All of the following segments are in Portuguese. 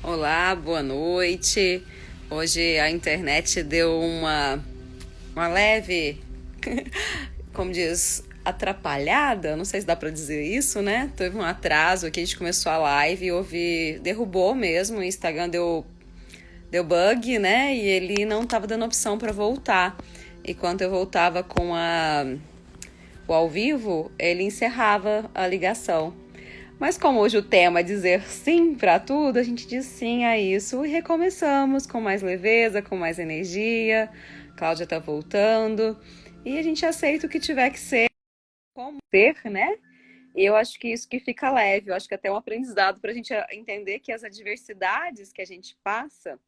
Olá, boa noite. Hoje a internet deu uma leve, como diz, atrapalhada. Não sei se dá pra dizer isso, né? Teve um atraso aqui, a gente começou a live e derrubou mesmo. O Instagram deu bug, né? E ele não tava dando opção pra voltar. E quando eu voltava com o ao vivo, ele encerrava a ligação. Mas como hoje o tema é dizer sim para tudo, a gente diz sim a isso e recomeçamos com mais leveza, com mais energia. Cláudia tá voltando e a gente aceita o que tiver que ser, como ser, né? E eu acho que isso que fica leve, eu acho que até é um aprendizado para a gente entender que as adversidades que a gente passa,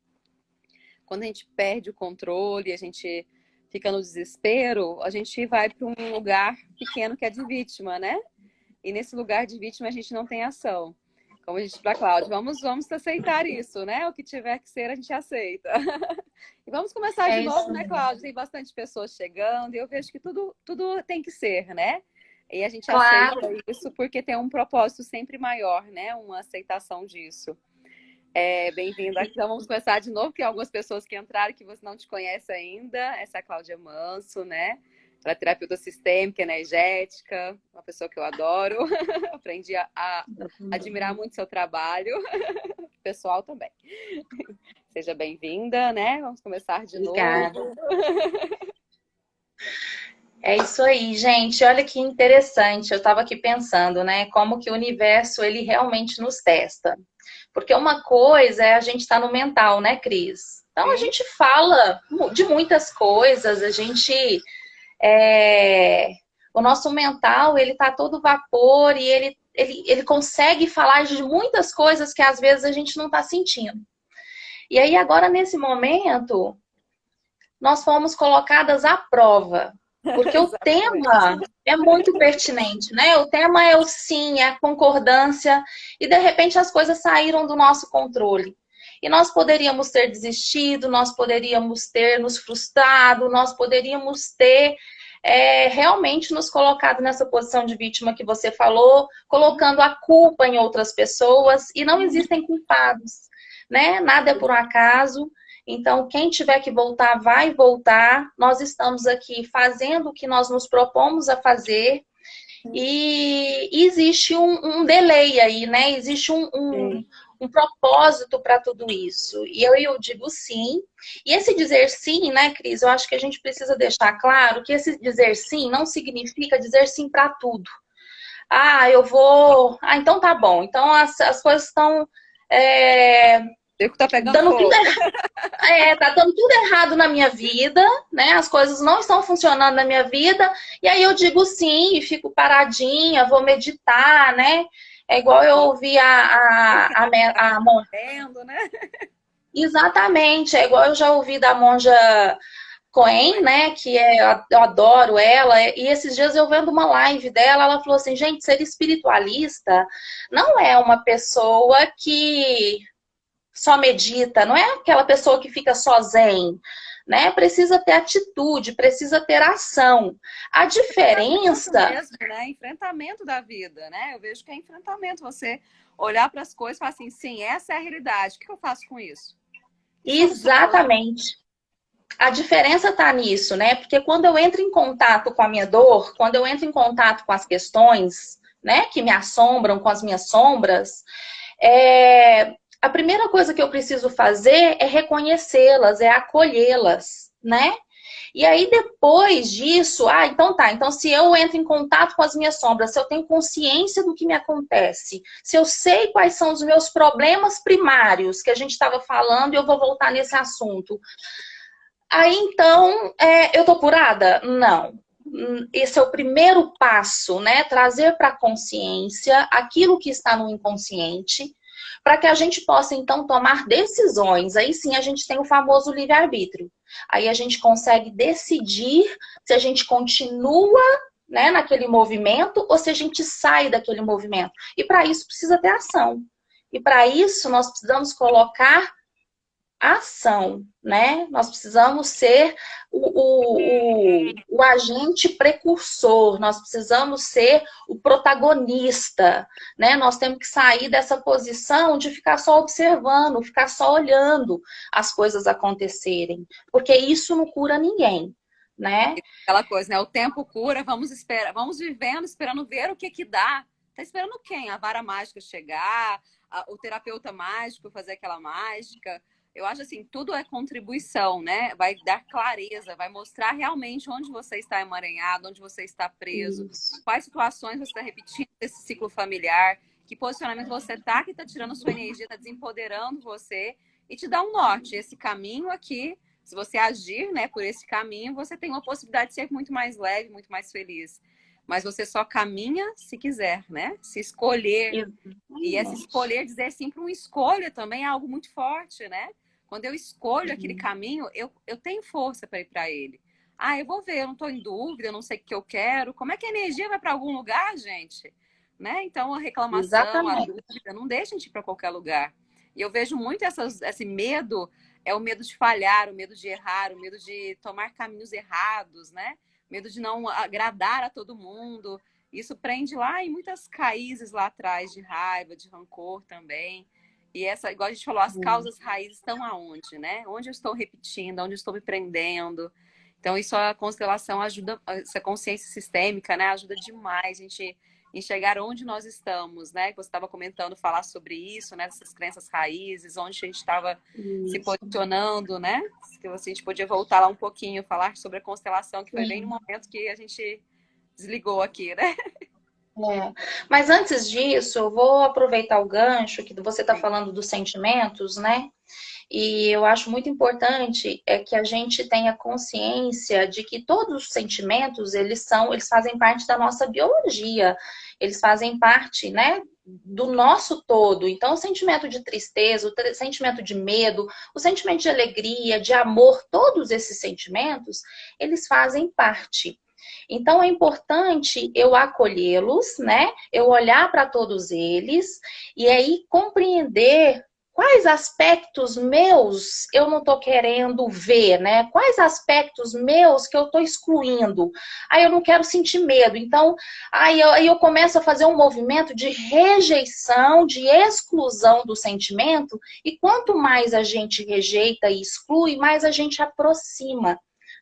quando a gente perde o controle, a gente fica no desespero, a gente vai para um lugar pequeno que é de vítima, né? E nesse lugar de vítima a gente não tem ação. Como a gente para Cláudia, vamos aceitar isso, né? O que tiver que ser, a gente aceita. E vamos começar de É novo, isso né, mesmo. Cláudia? Tem bastante pessoas chegando e eu vejo que tudo tem que ser, né? E a gente aceita Claro, isso porque tem um propósito sempre maior, né? Uma aceitação disso. Bem-vindo aqui. Então vamos começar de novo, que algumas pessoas que entraram que você não te conhece ainda. Essa é a Cláudia Manso, né? Ela é terapeuta sistêmica, energética, uma pessoa que eu adoro. Aprendi a admirar muito seu trabalho, pessoal também. Seja bem-vinda, né? Vamos começar de obrigada. novo. É isso aí, gente. Olha que interessante. Eu estava aqui pensando, né, como que o universo ele realmente nos testa. Porque uma coisa é a gente estar no mental, né, Cris? Então a Sim, gente fala de muitas coisas, a gente é, o nosso mental ele tá todo vapor e ele consegue falar de muitas coisas que às vezes a gente não está sentindo. E aí agora nesse momento nós fomos colocadas à prova, porque o exatamente. tema é muito pertinente, né? O tema é o sim, é a concordância, e de repente as coisas saíram do nosso controle. E nós poderíamos ter desistido, nós poderíamos ter nos frustrado, nós poderíamos ter realmente nos colocado nessa posição de vítima que você falou, colocando a culpa em outras pessoas, e não existem culpados, né? Nada é por um acaso. Então, quem tiver que voltar, vai voltar. Nós estamos aqui fazendo o que nós nos propomos a fazer. E existe um delay aí, né? Existe Sim. um propósito para tudo isso. E eu digo sim. E esse dizer sim, né, Cris? Eu acho que a gente precisa deixar claro que esse dizer sim não significa dizer sim para tudo. Ah, eu vou. Ah, então tá bom. Então as coisas estão. É, Circo tá pegando dando tudo fogo. tá dando tudo errado na minha vida, né? As coisas não estão funcionando na minha vida, e aí eu digo sim e fico paradinha, vou meditar, né? É igual eu ouvi a monja. Vendo, né? Exatamente, é igual eu já ouvi da monja Coen, né? Eu adoro ela, e esses dias eu vendo uma live dela, ela falou assim: gente, ser espiritualista não é uma pessoa que só medita, não é aquela pessoa que fica só zen, né? Precisa ter atitude, precisa ter ação. A Enfrentamento diferença, mesmo, né? Enfrentamento da vida, né? Eu vejo que é enfrentamento. Você olhar para as coisas e falar assim, sim, essa é a realidade. O que eu faço com isso? Que solução eu dou? exatamente. A diferença está nisso, né? Porque quando eu entro em contato com a minha dor, quando eu entro em contato com as questões, né, que me assombram, com as minhas sombras, a primeira coisa que eu preciso fazer é reconhecê-las, é acolhê-las, né? E aí, depois disso, então tá. Então, se eu entro em contato com as minhas sombras, se eu tenho consciência do que me acontece, se eu sei quais são os meus problemas primários que a gente estava falando, e eu vou voltar nesse assunto. Aí, então, eu tô curada? Não. Esse é o primeiro passo, né? Trazer para a consciência aquilo que está no inconsciente, para que a gente possa, então, tomar decisões. Aí sim a gente tem o famoso livre-arbítrio. Aí a gente consegue decidir se a gente continua, né, naquele movimento ou se a gente sai daquele movimento. E para isso precisa ter ação. E para isso nós precisamos colocar ação, né? Nós precisamos ser o agente precursor, nós precisamos ser o protagonista, né? Nós temos que sair dessa posição de ficar só observando, ficar só olhando as coisas acontecerem, porque isso não cura ninguém, né? Aquela coisa, né? O tempo cura, vamos esperar, vamos vivendo, esperando ver o que que dá. Tá esperando quem? A vara mágica chegar, o terapeuta mágico fazer aquela mágica. Eu acho assim, tudo é contribuição, né? Vai dar clareza, vai mostrar realmente onde você está emaranhado, onde você está preso, Isso. quais situações você está repetindo esse ciclo familiar, que posicionamento você tá, que tá tirando sua energia, tá desempoderando você e te dá um norte. Esse caminho aqui, se você agir, né, por esse caminho, você tem uma possibilidade de ser muito mais leve, muito mais feliz. Mas você só caminha se quiser, né? Se escolher. E essa Exatamente. escolher, dizer sim para uma escolha também é algo muito forte, né? Quando eu escolho aquele Uhum. caminho, eu tenho força para ir para ele. Ah, eu vou ver, eu não estou em dúvida, eu não sei o que eu quero. Como é que a energia vai para algum lugar, gente? Né? Então, a reclamação, a Exatamente. dúvida, não deixa a gente ir para qualquer lugar. E eu vejo muito esse medo, é o medo de falhar, o medo de errar, o medo de tomar caminhos errados, né? Medo de não agradar a todo mundo. Isso prende lá em muitas raízes lá atrás de raiva, de rancor também. E essa, igual a gente falou, as causas raízes estão aonde, né? Onde eu estou repetindo, onde eu estou me prendendo. Então, isso a constelação ajuda, essa consciência sistêmica, né? Ajuda demais a gente enxergar onde nós estamos, né? Você estava comentando, falar sobre isso, né? Essas crenças raízes, onde a gente estava se Isso. posicionando, né? Que a gente podia voltar lá um pouquinho, falar sobre a constelação, que foi bem no Sim. momento que a gente desligou aqui, né? É. Mas antes disso, eu vou aproveitar o gancho que você está falando dos sentimentos, né? E eu acho muito importante é que a gente tenha consciência de que todos os sentimentos, eles fazem parte da nossa biologia. Eles fazem parte, né, do nosso todo. Então, o sentimento de tristeza, o sentimento de medo, o sentimento de alegria, de amor, todos esses sentimentos, eles fazem parte. Então é importante eu acolhê-los, né? Eu olhar para todos eles e aí compreender quais aspectos meus eu não estou querendo ver, né? Quais aspectos meus que eu estou excluindo? Aí eu não quero sentir medo. Então, aí eu começo a fazer um movimento de rejeição, de exclusão do sentimento, e quanto mais a gente rejeita e exclui, mais a gente aproxima,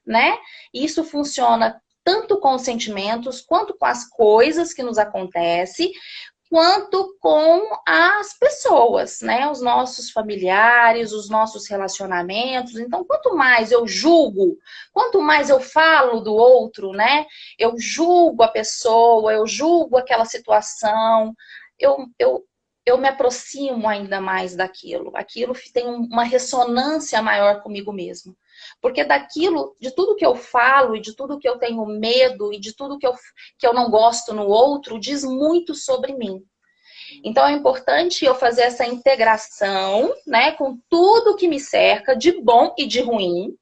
né? Isso funciona tanto com os sentimentos, quanto com as coisas que nos acontecem, quanto com as pessoas, né? Os nossos familiares, os nossos relacionamentos. Então, quanto mais eu julgo, quanto mais eu falo do outro, né? Eu julgo a pessoa, eu julgo aquela situação, eu, eu, eu me aproximo ainda mais daquilo. Aquilo tem uma ressonância maior comigo mesmo. Porque daquilo, de tudo que eu falo, e de tudo que eu tenho medo, e de tudo que eu não gosto no outro, diz muito sobre mim. Então é importante eu fazer essa integração, né, com tudo que me cerca, de bom e de ruim,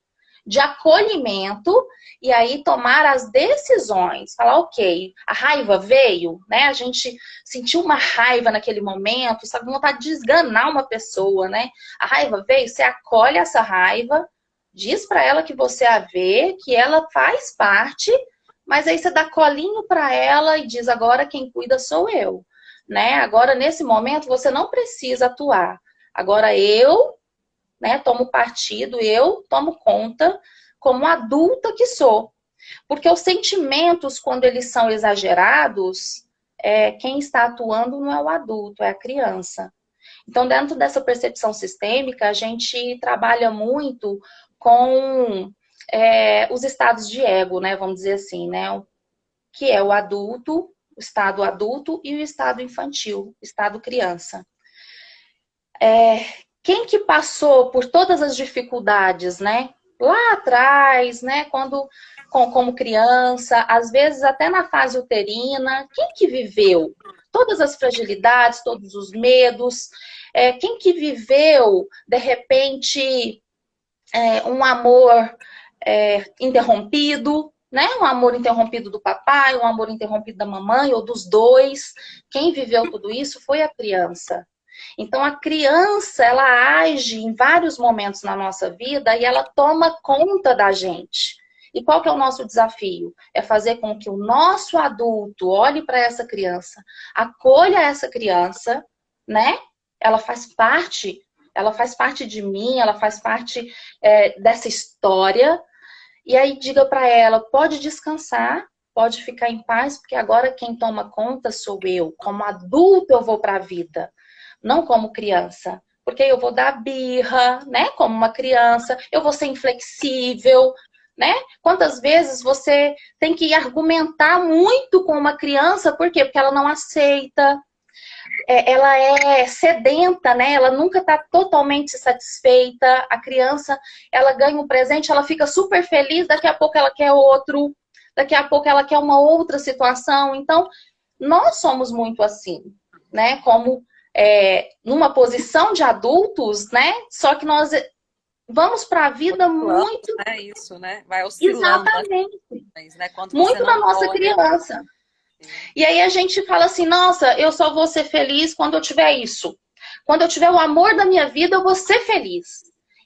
de acolhimento, e aí tomar as decisões. Falar, ok, a raiva veio, né? A gente sentiu uma raiva naquele momento, sabe, vontade de esganar uma pessoa, né? A raiva veio, você acolhe essa raiva, diz para ela que você a vê, que ela faz parte, mas aí você dá colinho para ela e diz, agora quem cuida sou eu, né? Agora, nesse momento, você não precisa atuar. Agora eu, né, tomo partido, eu tomo conta como adulta que sou. Porque os sentimentos, quando eles são exagerados, quem está atuando não é o adulto, é a criança. Então, dentro dessa percepção sistêmica, a gente trabalha muito com os estados de ego, né? Vamos dizer assim, né? Que é o adulto, o estado adulto e o estado infantil, o estado criança. Quem que passou por todas as dificuldades, né? Lá atrás, né? Como criança, às vezes até na fase uterina, quem que viveu todas as fragilidades, todos os medos? Quem que viveu, de repente, um amor interrompido, né? Um amor interrompido do papai, um amor interrompido da mamãe ou dos dois. Quem viveu tudo isso foi a criança. Então, a criança, ela age em vários momentos na nossa vida e ela toma conta da gente. E qual que é o nosso desafio? É fazer com que o nosso adulto olhe para essa criança, acolha essa criança, né? Ela faz parte de mim, ela faz parte dessa história. E aí diga para ela, pode descansar, pode ficar em paz, porque agora quem toma conta sou eu. Como adulto eu vou para a vida, não como criança. Porque eu vou dar birra, né? Como uma criança, eu vou ser inflexível, né? Quantas vezes você tem que argumentar muito com uma criança, por quê? Porque ela não aceita, ela é sedenta, né? Ela nunca está totalmente satisfeita. A criança, ela ganha um presente, ela fica super feliz, daqui a pouco ela quer outro, daqui a pouco ela quer uma outra situação. Então, nós somos muito assim, né? Como numa posição de adultos, né? Só que nós vamos para a vida muito... É isso, né? Vai oscilando. Exatamente. Né? Quando Muito você da não nossa olha... criança. E aí a gente fala assim, nossa, eu só vou ser feliz quando eu tiver isso. Quando eu tiver o amor da minha vida, eu vou ser feliz.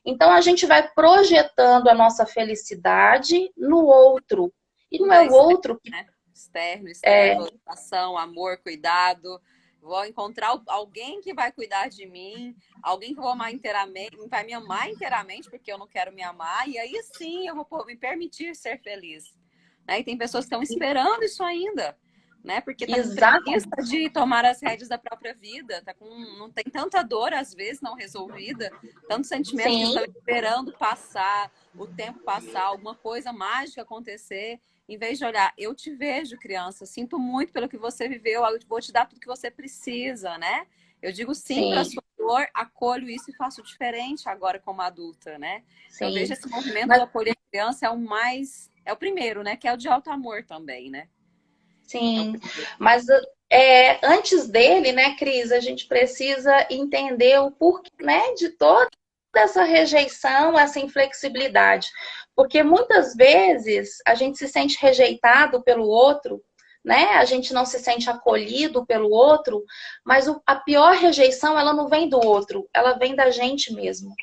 Então a gente vai projetando a nossa felicidade no outro. E não é o outro que... Né? Externo, valorização, amor, cuidado. Vou encontrar alguém que vai cuidar de mim, alguém que eu vou amar inteiramente, vai me amar inteiramente porque eu não quero me amar, e aí sim eu vou me permitir ser feliz. Né? E tem pessoas que estão esperando isso ainda, né? Porque tá com preguiça de tomar as rédeas da própria vida, não tem tanta dor, às vezes, não resolvida, tantos sentimentos que estão esperando passar, o tempo passar, alguma coisa mágica acontecer. Em vez de olhar, eu te vejo, criança, sinto muito pelo que você viveu, eu vou te dar tudo que você precisa, né? Eu digo sim para a sua dor, acolho isso e faço diferente agora como adulta, né? Sim. Eu vejo esse movimento de acolher a criança é o primeiro, né? Que é o de alto amor também, né? Sim, mas antes dele, né, Cris, a gente precisa entender o porquê, né, de toda essa rejeição, essa inflexibilidade. Porque muitas vezes a gente se sente rejeitado pelo outro, né? A gente não se sente acolhido pelo outro, mas a pior rejeição, ela não vem do outro, ela vem da gente mesmo.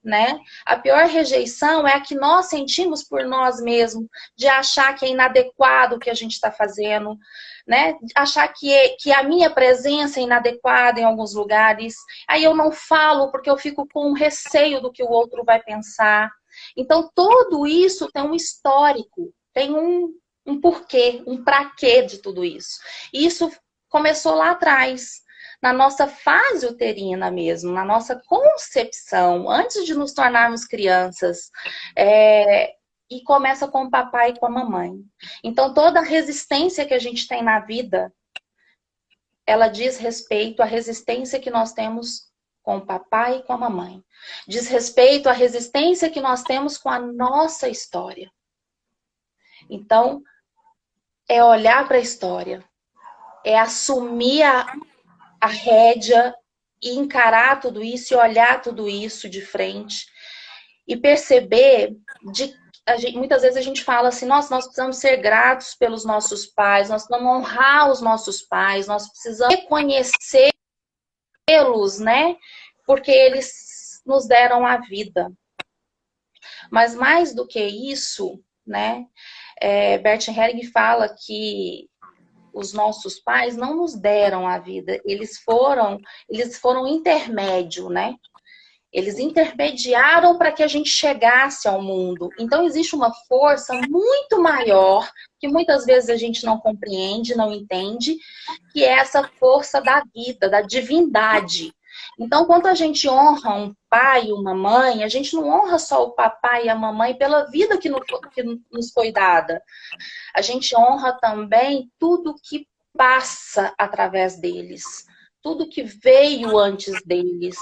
Né? A pior rejeição é a que nós sentimos por nós mesmos, de achar que é inadequado o que a gente está fazendo, né? Achar que a minha presença é inadequada em alguns lugares. Aí eu não falo porque eu fico com receio do que o outro vai pensar. Então, tudo isso tem um histórico, tem um porquê, um pra quê de tudo isso. E isso começou lá atrás, na nossa fase uterina mesmo, na nossa concepção, antes de nos tornarmos crianças. E começa com o papai e com a mamãe. Então, toda a resistência que a gente tem na vida, ela diz respeito à resistência que nós temos com o papai e com a mamãe. Diz respeito à resistência que nós temos com a nossa história. Então, é olhar para a história, é assumir a rédea e encarar tudo isso e olhar tudo isso de frente e perceber muitas vezes a gente fala assim, nossa, nós precisamos ser gratos pelos nossos pais, nós precisamos honrar os nossos pais, nós precisamos reconhecê-los, né? Porque eles nos deram a vida. Mas mais do que isso, né? Bert Helling fala que os nossos pais não nos deram a vida, eles foram intermédio, né? Eles intermediaram para que a gente chegasse ao mundo. Então, existe uma força muito maior, que muitas vezes a gente não compreende, não entende, que é essa força da vida, da divindade. Então, quando a gente honra um pai e uma mãe, a gente não honra só o papai e a mamãe pela vida que nos foi dada. A gente honra também tudo que passa através deles. Tudo que veio antes deles.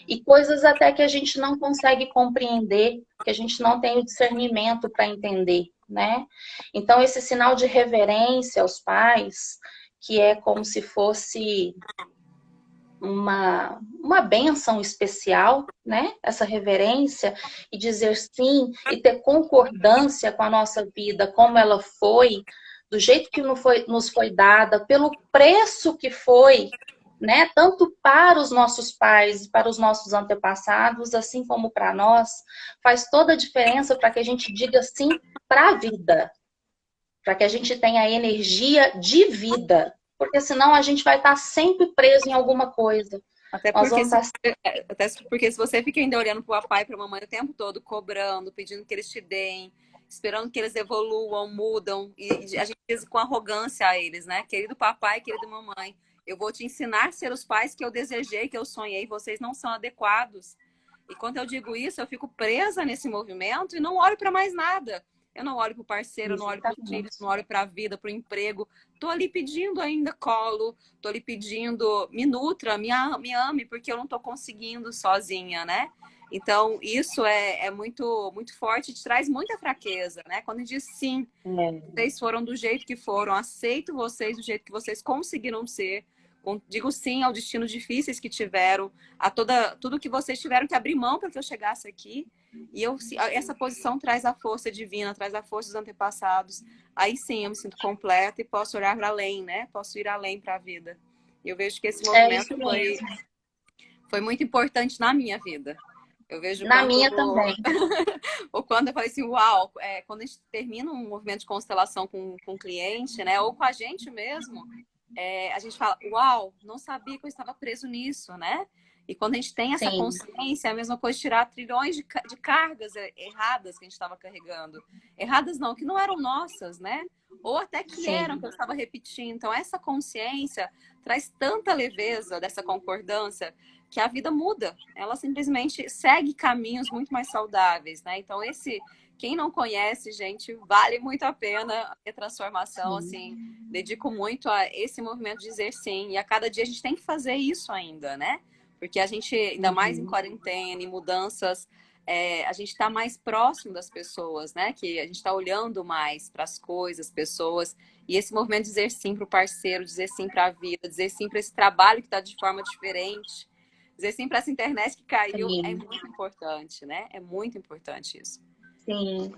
E coisas até que a gente não consegue compreender, que a gente não tem o discernimento para entender, né? Então, esse sinal de reverência aos pais, que é como se fosse uma bênção especial, né? Essa reverência e dizer sim e ter concordância com a nossa vida, como ela foi, do jeito que nos foi dada, pelo preço que foi, né, tanto para os nossos pais e para os nossos antepassados, assim como para nós, faz toda a diferença para que a gente diga sim para a vida, para que a gente tenha energia de vida, porque senão a gente vai estar sempre preso em alguma coisa. Até Nós porque, vamos estar... até porque se você fica ainda olhando para o papai e para a mamãe o tempo todo, cobrando, pedindo que eles te deem, esperando que eles evoluam, mudam, e a gente diz com arrogância a eles, né? Querido papai, querida mamãe, eu vou te ensinar a ser os pais que eu desejei, que eu sonhei, vocês não são adequados. E quando eu digo isso, eu fico presa nesse movimento e não olho para mais nada. Eu não olho para o parceiro, eu não olho para os filhos, não olho para a vida, para o emprego. Estou ali pedindo ainda colo, estou ali pedindo me nutra, me ame, porque eu não estou conseguindo sozinha, né? Então, isso é muito, muito forte, te traz muita fraqueza, né? Quando a gente diz sim, vocês foram do jeito que foram, aceito vocês do jeito que vocês conseguiram ser, digo sim ao destino difíceis que tiveram, a tudo que vocês tiveram que abrir mão para que eu chegasse aqui. E essa posição traz a força divina, traz a força dos antepassados. Aí sim eu me sinto completa e posso olhar para além, né? Posso ir além para a vida. E eu vejo que esse movimento foi muito importante na minha vida. Eu vejo na minha também. ou quando eu falei assim, uau, quando a gente termina um movimento de constelação com um cliente, né? Ou com a gente mesmo, a gente fala, uau, não sabia que eu estava preso nisso, né? E quando a gente tem essa consciência, é a mesma coisa tirar trilhões de cargas erradas que a gente estava carregando. Erradas não, que não eram nossas, né? Ou até que eram, que eu estava repetindo. Então, essa consciência traz tanta leveza dessa concordância que a vida muda. Ela simplesmente segue caminhos muito mais saudáveis, né? Então, quem não conhece, gente, vale muito a pena a transformação, assim. Dedico muito a esse movimento de dizer sim. E a cada dia a gente tem que fazer isso ainda, né? Porque a gente, ainda mais em quarentena, em mudanças, a gente está mais próximo das pessoas, né? Que a gente está olhando mais para as coisas, pessoas. E esse movimento de dizer sim para o parceiro, dizer sim para a vida, dizer sim para esse trabalho que está de forma diferente, dizer sim para essa internet que caiu, é muito importante, né? É muito importante isso. Sim.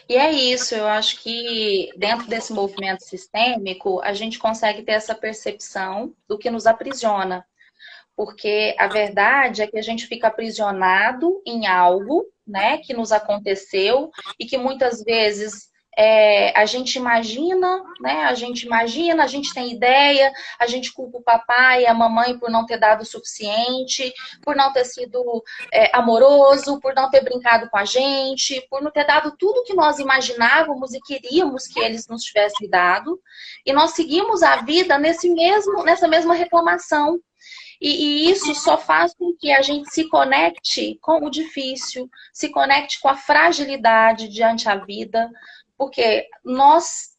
E é isso, eu acho que dentro desse movimento sistêmico, a gente consegue ter essa percepção do que nos aprisiona. Porque a verdade é que a gente fica aprisionado em algo, né, que nos aconteceu e que muitas vezes a gente imagina, né, a gente tem ideia, a gente culpa o papai e a mamãe por não ter dado o suficiente, por não ter sido amoroso, por não ter brincado com a gente, por não ter dado tudo que nós imaginávamos e queríamos que eles nos tivessem dado. E nós seguimos a vida nessa mesma reclamação. E isso só faz com que a gente se conecte com o difícil, se conecte com a fragilidade diante da vida, porque nós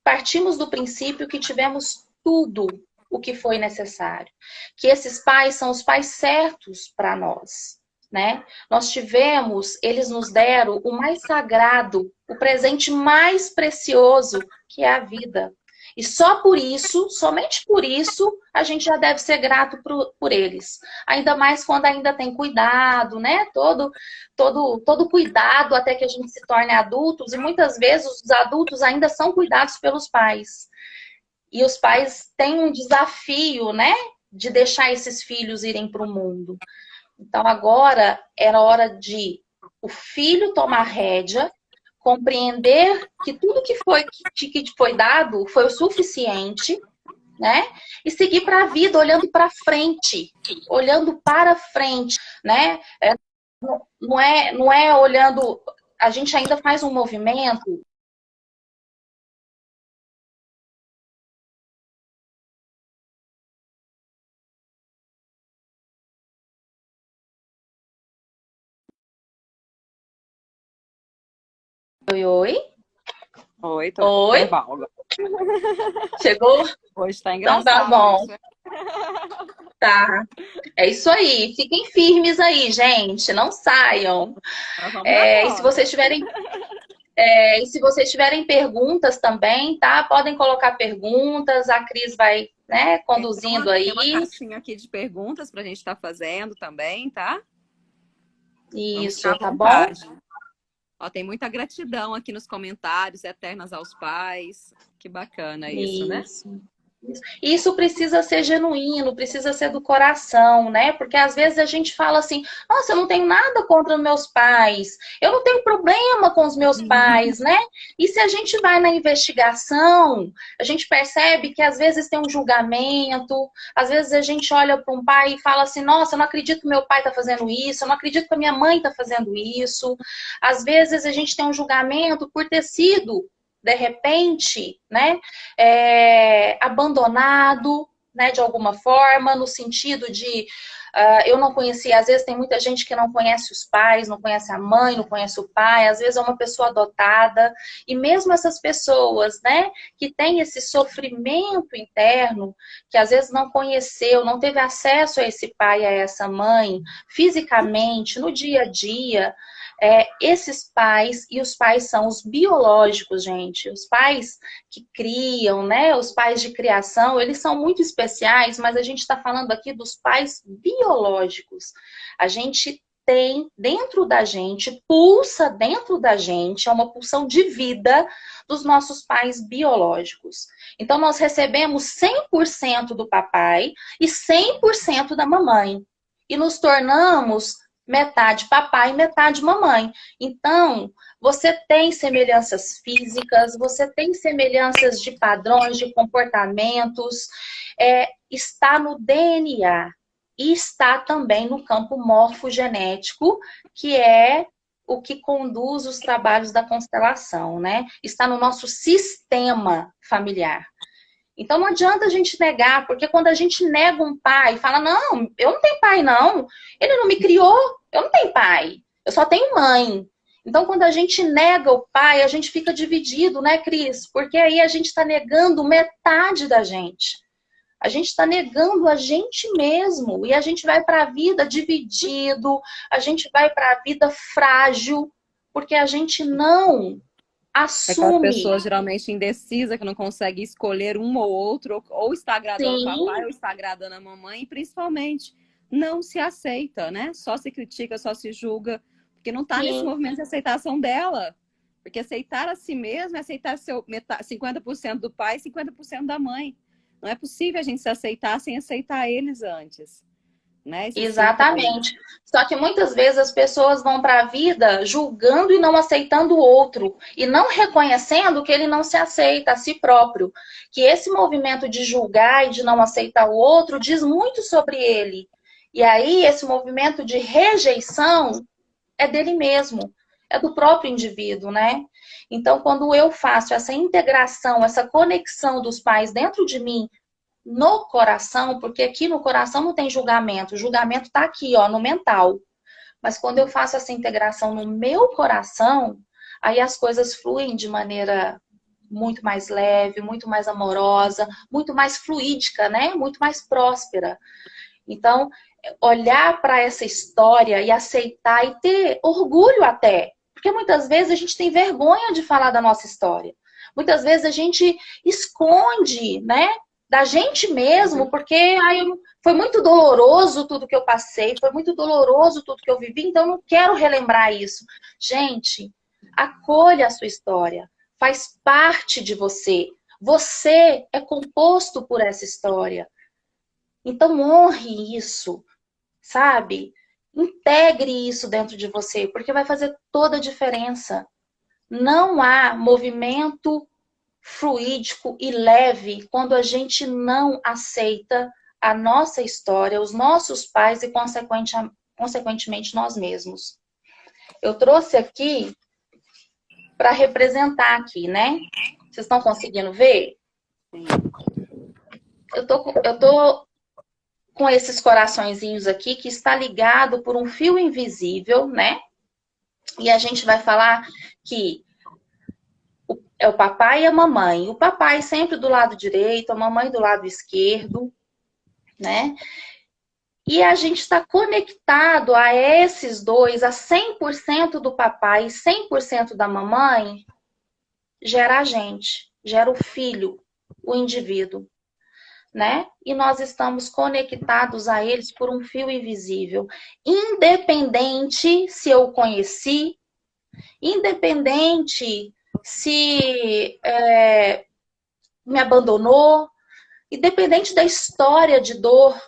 partimos do princípio que tivemos tudo o que foi necessário, que esses pais são os pais certos para nós, né? Nós tivemos, eles nos deram o mais sagrado, o presente mais precioso, que é a vida. E só por isso, somente por isso, a gente já deve ser grato por eles. Ainda mais quando ainda tem cuidado, né? Todo cuidado até que a gente se torne adultos. E muitas vezes os adultos ainda são cuidados pelos pais. E os pais têm um desafio, né? De deixar esses filhos irem para o mundo. Então agora era hora de o filho tomar rédea, compreender que tudo que foi dado foi o suficiente, né? E seguir para a vida olhando para frente, né? Não é olhando. A gente ainda faz um movimento. Oi, oi. Oi, tô intervalo. Chegou? Hoje tá Então engraçado. tá bom. Isso. Tá. É isso aí. Fiquem firmes aí, gente. Não saiam. E se vocês tiverem perguntas também, tá? Podem colocar perguntas. A Cris vai, né, conduzindo aí. Tem uma caixinha aqui de perguntas pra gente estar fazendo também, tá? Isso, tá bom? Ó, tem muita gratidão aqui nos comentários, eternas aos pais. Que bacana isso, né? Isso precisa ser genuíno, precisa ser do coração, né? Porque às vezes a gente fala assim: nossa, eu não tenho nada contra meus pais, eu não tenho problema com os meus pais, né? E se a gente vai na investigação, a gente percebe que às vezes tem um julgamento, às vezes a gente olha para um pai e fala assim: nossa, eu não acredito que meu pai está fazendo isso, eu não acredito que a minha mãe está fazendo isso. Às vezes a gente tem um julgamento por ter sido de repente, né, abandonado, né, de alguma forma, no sentido de eu não conhecia, às vezes tem muita gente que não conhece os pais, não conhece a mãe, não conhece o pai, às vezes é uma pessoa adotada, e mesmo essas pessoas, né, que têm esse sofrimento interno, que às vezes não conheceu, não teve acesso a esse pai, a essa mãe, fisicamente, no dia a dia, esses pais, e os pais são os biológicos, gente, os pais que criam, né? Os pais de criação, eles são muito especiais, mas a gente está falando aqui dos pais biológicos. A gente tem dentro da gente, pulsa dentro da gente, é uma pulsão de vida dos nossos pais biológicos. Então, nós recebemos 100% do papai e 100% da mamãe. E nos tornamos metade papai e metade mamãe. Então, você tem semelhanças físicas, você tem semelhanças de padrões, de comportamentos, está no DNA e está também no campo morfogenético, que é o que conduz os trabalhos da constelação, né? Está no nosso sistema familiar. Então não adianta a gente negar, porque quando a gente nega um pai, fala, não, eu não tenho pai, não. Ele não me criou, eu não tenho pai. Eu só tenho mãe. Então, quando a gente nega o pai, a gente fica dividido, né, Cris? Porque aí a gente está negando metade da gente. A gente está negando a gente mesmo. E a gente vai para a vida dividido, a gente vai para a vida frágil, porque a gente não Aquela assume. pessoa geralmente indecisa, que não consegue escolher um ou outro, ou está agradando o papai, Sim, ou está agradando a mamãe, e principalmente não se aceita, né? Só se critica, só se julga, porque não está nesse sim. movimento de aceitação dela. Porque aceitar a si mesmo é aceitar 50% do pai e 50% da mãe. Não é possível a gente se aceitar sem aceitar eles antes, né? Esse ciclo aí. Exatamente. Só que muitas vezes as pessoas vão para a vida julgando e não aceitando o outro, e não reconhecendo que ele não se aceita a si próprio. Que esse movimento de julgar e de não aceitar o outro diz muito sobre ele. E aí, esse movimento de rejeição é dele mesmo, é do próprio indivíduo, né? Então, quando eu faço essa integração, essa conexão dos pais dentro de mim, no coração, porque aqui no coração não tem julgamento, o julgamento está aqui, ó, no mental. Mas quando eu faço essa integração no meu coração, aí as coisas fluem de maneira muito mais leve, muito mais amorosa, muito mais fluídica, né? Muito mais próspera. Então, olhar para essa história e aceitar e ter orgulho até, porque muitas vezes a gente tem vergonha de falar da nossa história. Muitas vezes a gente esconde, né? Da gente mesmo, porque foi muito doloroso tudo que eu passei, foi muito doloroso tudo que eu vivi, então eu não quero relembrar isso. Gente, acolha a sua história, faz parte de você. Você é composto por essa história. Então honre isso, sabe? Integre isso dentro de você, porque vai fazer toda a diferença. Não há movimento fluídico e leve quando a gente não aceita a nossa história, os nossos pais e, consequentemente, nós mesmos. Eu trouxe aqui para representar aqui, né? Vocês estão conseguindo ver? Eu tô com esses coraçõezinhos aqui que está ligado por um fio invisível, né? E a gente vai falar que é o papai e a mamãe. O papai sempre do lado direito, a mamãe do lado esquerdo, né? E a gente está conectado a esses dois, a 100% do papai e 100% da mamãe, gera a gente, gera o filho, o indivíduo, né? E nós estamos conectados a eles por um fio invisível. Independente se eu conheci, independente se me abandonou, Independente da história de dor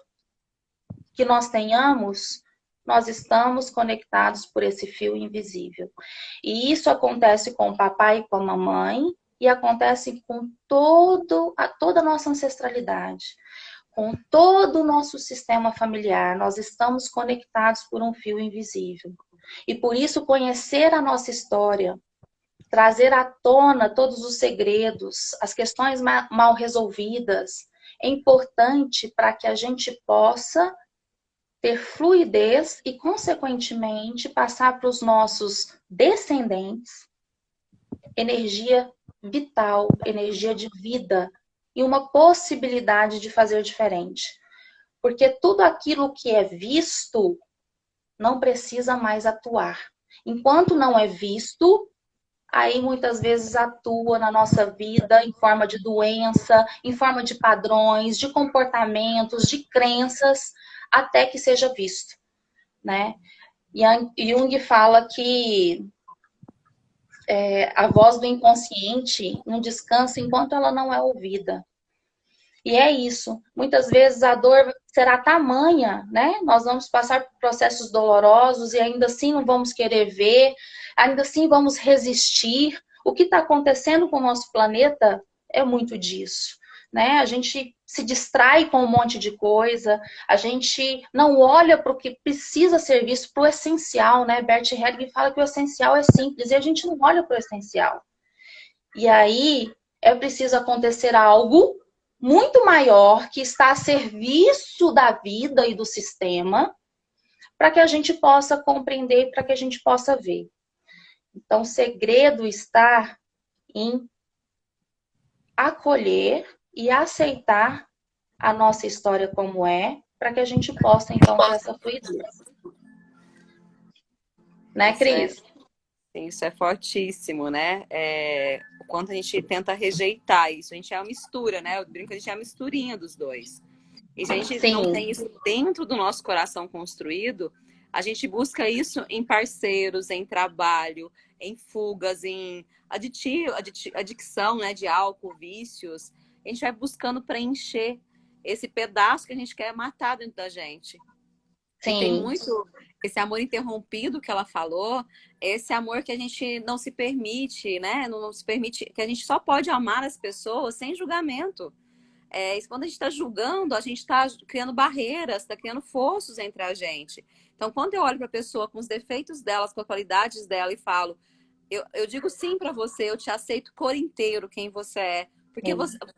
que nós tenhamos, nós estamos conectados por esse fio invisível. E isso acontece com o papai e com a mamãe, e acontece com toda a nossa ancestralidade, com todo o nosso sistema familiar. Nós estamos conectados por um fio invisível. E por isso, conhecer a nossa história, trazer à tona todos os segredos, as questões mal resolvidas, é importante para que a gente possa ter fluidez e, consequentemente, passar para os nossos descendentes energia vital, energia de vida e uma possibilidade de fazer diferente. Porque tudo aquilo que é visto não precisa mais atuar. Enquanto não é visto, aí muitas vezes atua na nossa vida em forma de doença, em forma de padrões, de comportamentos, de crenças, até que seja visto, né? Jung fala que a voz do inconsciente não descansa enquanto ela não é ouvida. E é isso. Muitas vezes a dor será tamanha, né? Nós vamos passar por processos dolorosos e ainda assim não vamos querer ver, ainda assim vamos resistir. O que está acontecendo com o nosso planeta é muito disso, né? A gente se distrai com um monte de coisa, a gente não olha para o que precisa ser visto, para o essencial, né? Bert Hellinger fala que o essencial é simples e a gente não olha para o essencial. E aí é preciso acontecer algo muito maior que está a serviço da vida e do sistema para que a gente possa compreender, para que a gente possa ver. Então, o segredo está em acolher e aceitar a nossa história como é, para que a gente possa, então, ter essa fluidez. Né, Cris? Isso é fortíssimo, né? O quanto a gente tenta rejeitar isso. A gente é uma mistura, né? Eu brinco que a gente é a misturinha dos dois. E se a gente não tem isso dentro do nosso coração construído, a gente busca isso em parceiros, em trabalho, em fugas, em adicção, né, de álcool, vícios. A gente vai buscando preencher esse pedaço que a gente quer matar dentro da gente. Sim. E tem muito esse amor interrompido que ela falou, esse amor que a gente não se permite, né? Não se permite, que a gente só pode amar as pessoas sem julgamento. Quando a gente está julgando, a gente está criando barreiras, está criando fossos entre a gente. Então, quando eu olho para a pessoa com os defeitos delas, com as qualidades dela e falo, eu digo sim para você, eu te aceito por inteiro quem você é, porque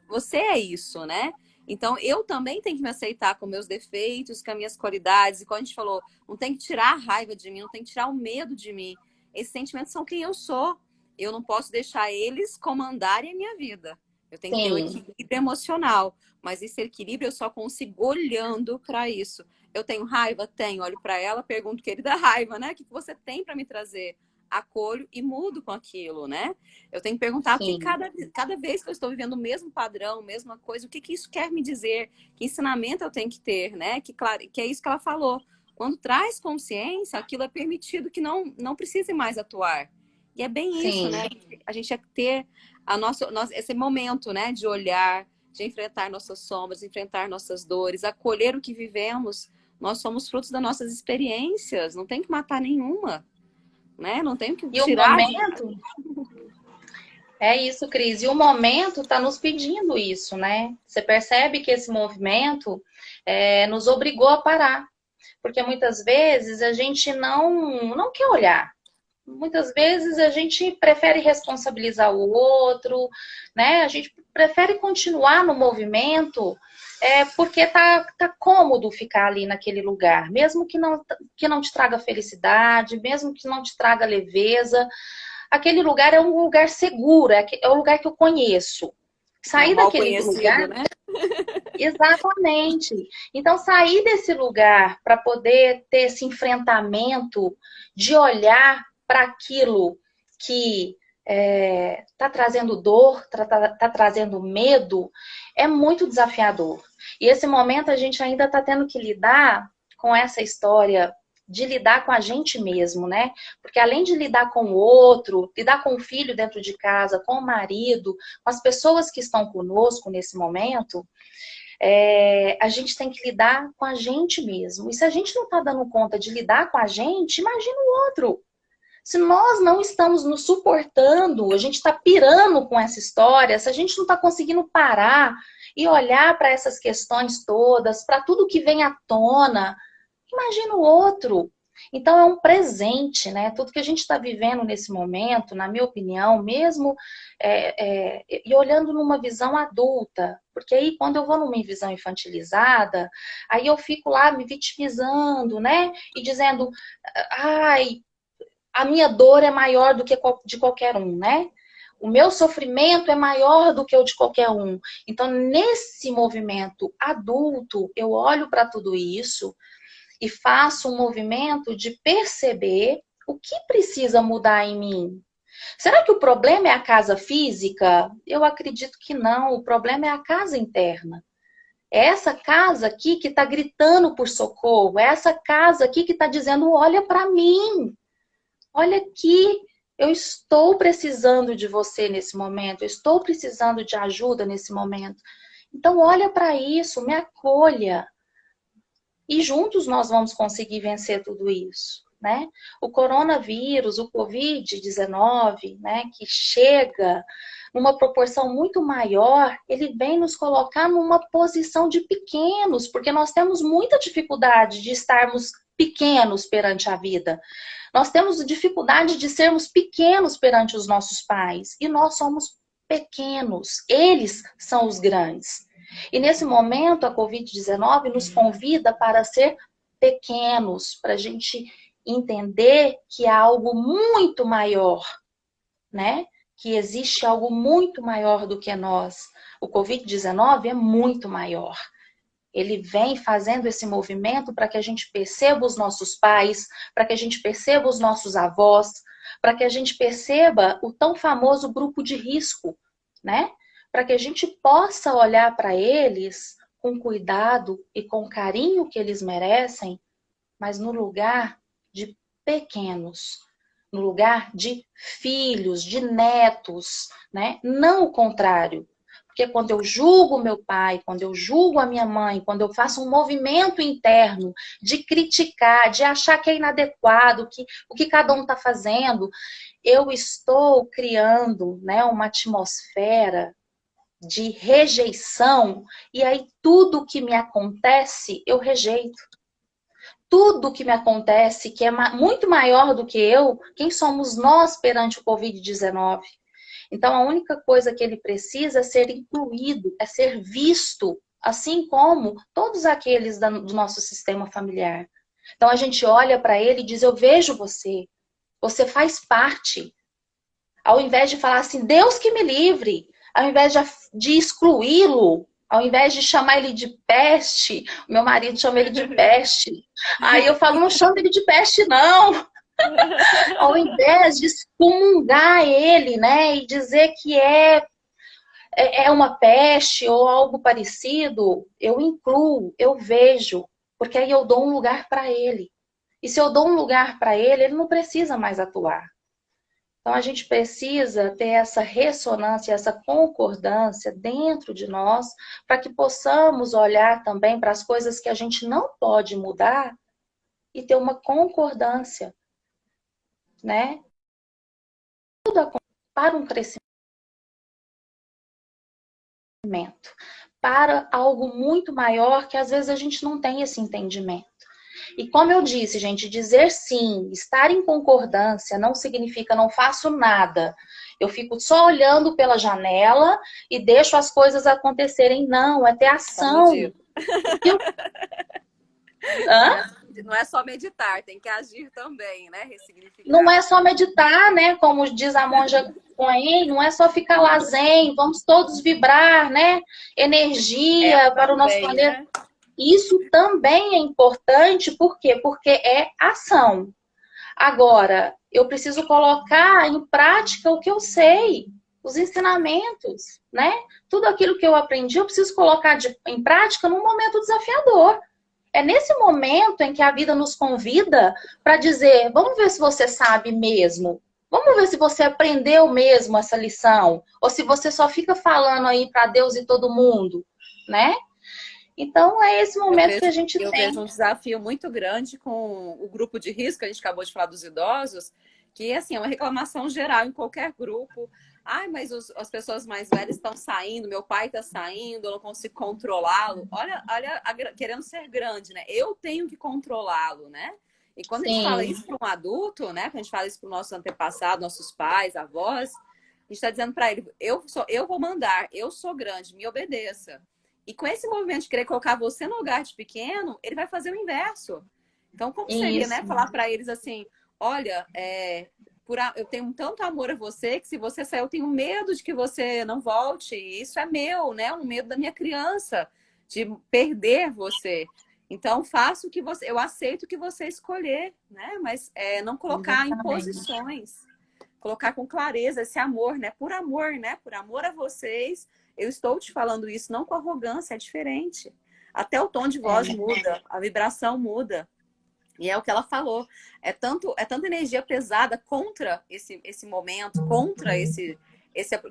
você é isso, né? Então, eu também tenho que me aceitar com meus defeitos, com as minhas qualidades. E como a gente falou, não tem que tirar a raiva de mim, não tem que tirar o medo de mim. Esses sentimentos são quem eu sou. Eu não posso deixar eles comandarem a minha vida. Eu tenho que ter um equilíbrio emocional. Mas esse equilíbrio eu só consigo olhando para isso. Eu tenho raiva? Tenho. Olho para ela, pergunto, querida raiva, né? O que você tem para me trazer? Acolho e mudo com aquilo, né? Eu tenho que perguntar o que cada vez que eu estou vivendo o mesmo padrão, mesma coisa, o que isso quer me dizer? Que ensinamento eu tenho que ter, né? Que é isso que ela falou. Quando traz consciência, aquilo é permitido que não precise mais atuar. E é bem isso, né? A gente é ter esse momento, né? De olhar, de enfrentar nossas sombras, de enfrentar nossas dores, acolher o que vivemos. Nós somos frutos das nossas experiências, não tem que matar nenhuma. Né? Não tem que tirar. E o momento... É isso, Cris. E o momento está nos pedindo isso, né? Você percebe que esse movimento nos obrigou a parar. Porque muitas vezes a gente não quer olhar. Muitas vezes a gente prefere responsabilizar o outro, né? A gente prefere continuar no movimento porque tá cômodo ficar ali naquele lugar, mesmo que não te traga felicidade, mesmo que não te traga leveza. Aquele lugar é um lugar seguro, é o lugar que eu conheço. Sair daquele lugar, né? Exatamente. Então, sair desse lugar para poder ter esse enfrentamento de olhar para aquilo que está trazendo dor, está trazendo medo, é muito desafiador. E esse momento a gente ainda está tendo que lidar com essa história de lidar com a gente mesmo, né? Porque além de lidar com o outro, lidar com o filho dentro de casa, com o marido, com as pessoas que estão conosco nesse momento, a gente tem que lidar com a gente mesmo. E se a gente não está dando conta de lidar com a gente, imagina o outro. Se nós não estamos nos suportando, a gente está pirando com essa história, se a gente não está conseguindo parar e olhar para essas questões todas, para tudo que vem à tona, imagina o outro. Então é um presente, né? Tudo que a gente está vivendo nesse momento, na minha opinião, mesmo e olhando numa visão adulta, porque aí quando eu vou numa visão infantilizada, aí eu fico lá me vitimizando, né? E dizendo, ai, a minha dor é maior do que de qualquer um, né? O meu sofrimento é maior do que o de qualquer um. Então, nesse movimento adulto, eu olho para tudo isso e faço um movimento de perceber o que precisa mudar em mim. Será que o problema é a casa física? Eu acredito que não. O problema é a casa interna. É essa casa aqui que está gritando por socorro. É essa casa aqui que está dizendo, olha para mim. Olha aqui, eu estou precisando de você nesse momento, eu estou precisando de ajuda nesse momento. Então, olha para isso, me acolha. E juntos nós vamos conseguir vencer tudo isso, né? O coronavírus, o Covid-19, né, que chega numa proporção muito maior, ele vem nos colocar numa posição de pequenos, porque nós temos muita dificuldade de estarmos pequenos perante a vida. Nós temos dificuldade de sermos pequenos perante os nossos pais. E nós somos pequenos. Eles são os grandes. E nesse momento, a Covid-19 nos convida para ser pequenos, para a gente entender que há algo muito maior, né? Que existe algo muito maior do que nós. O Covid-19 é muito maior. Ele vem fazendo esse movimento para que a gente perceba os nossos pais, para que a gente perceba os nossos avós, para que a gente perceba o tão famoso grupo de risco, né? Para que a gente possa olhar para eles com cuidado e com o carinho que eles merecem, mas no lugar de pequenos, no lugar de filhos, de netos, né? Não o contrário. Porque quando eu julgo meu pai, quando eu julgo a minha mãe, quando eu faço um movimento interno de criticar, de achar que é inadequado, o que cada um está fazendo, eu estou criando, né, uma atmosfera de rejeição, e aí tudo que me acontece, eu rejeito. Tudo que me acontece, que é muito maior do que eu, quem somos nós perante o Covid-19? Então, a única coisa que ele precisa é ser incluído, é ser visto, assim como todos aqueles do nosso sistema familiar. Então, a gente olha para ele e diz, eu vejo você, você faz parte. Ao invés de falar assim, Deus que me livre, ao invés de excluí-lo, ao invés de chamar ele de peste, o meu marido chama ele de peste. Aí eu falo, não chama ele de peste, não. Ao invés de excomungar ele, né, e dizer que é uma peste ou algo parecido, eu incluo, eu vejo, porque aí eu dou um lugar para ele. E se eu dou um lugar para ele, ele não precisa mais atuar. Então a gente precisa ter essa ressonância, essa concordância dentro de nós, para que possamos olhar também para as coisas que a gente não pode mudar e ter uma concordância, né? Tudo para um crescimento, para algo muito maior que às vezes a gente não tem esse entendimento. E como eu disse, gente, dizer sim, estar em concordância não significa não faço nada. Eu fico só olhando pela janela e deixo as coisas acontecerem. Não, é ter ação. Não é só meditar, tem que agir também, né? Ressignificar. Não é só meditar, né? Como diz a monja Kuan, não é só ficar lá zen, vamos todos vibrar, né? Energia para o nosso planeta. Né? Isso também é importante, por quê? Porque é ação. Agora, eu preciso colocar em prática o que eu sei, os ensinamentos, né? Tudo aquilo que eu aprendi, eu preciso colocar em prática num momento desafiador. É nesse momento em que a vida nos convida para dizer, vamos ver se você sabe mesmo. Vamos ver se você aprendeu mesmo essa lição. Ou se você só fica falando aí para Deus e todo mundo, né? Então, é esse momento que a gente Eu tem. vejo um desafio muito grande com o grupo de risco, a gente acabou de falar dos idosos, que assim, é uma reclamação geral em qualquer grupo. Ai, mas as pessoas mais velhas estão saindo, meu pai está saindo, eu não consigo controlá-lo. Olha, querendo ser grande, né? Eu tenho que controlá-lo, né? E quando a gente fala Sim, isso para um adulto, né? Quando a gente fala isso para o nosso antepassado, nossos pais, avós, a gente está dizendo para ele, eu vou mandar, eu sou grande, me obedeça. E com esse movimento de querer colocar você no lugar de pequeno, ele vai fazer o inverso. Então, como seria, né? isso. Falar para eles assim, olha, eu tenho tanto amor a você que se você sair, eu tenho medo de que você não volte. Isso é meu, né? Um medo da minha criança, de perder você. Então, faço o que você. Eu aceito o que você escolher, né? Mas não colocar Exatamente. imposições. Colocar com clareza esse amor, né? Por amor, né? Por amor a vocês, eu estou te falando isso, não com arrogância, é diferente. Até o tom de voz É. muda, a vibração muda. E é o que ela falou. É tanta energia pesada contra esse momento, contra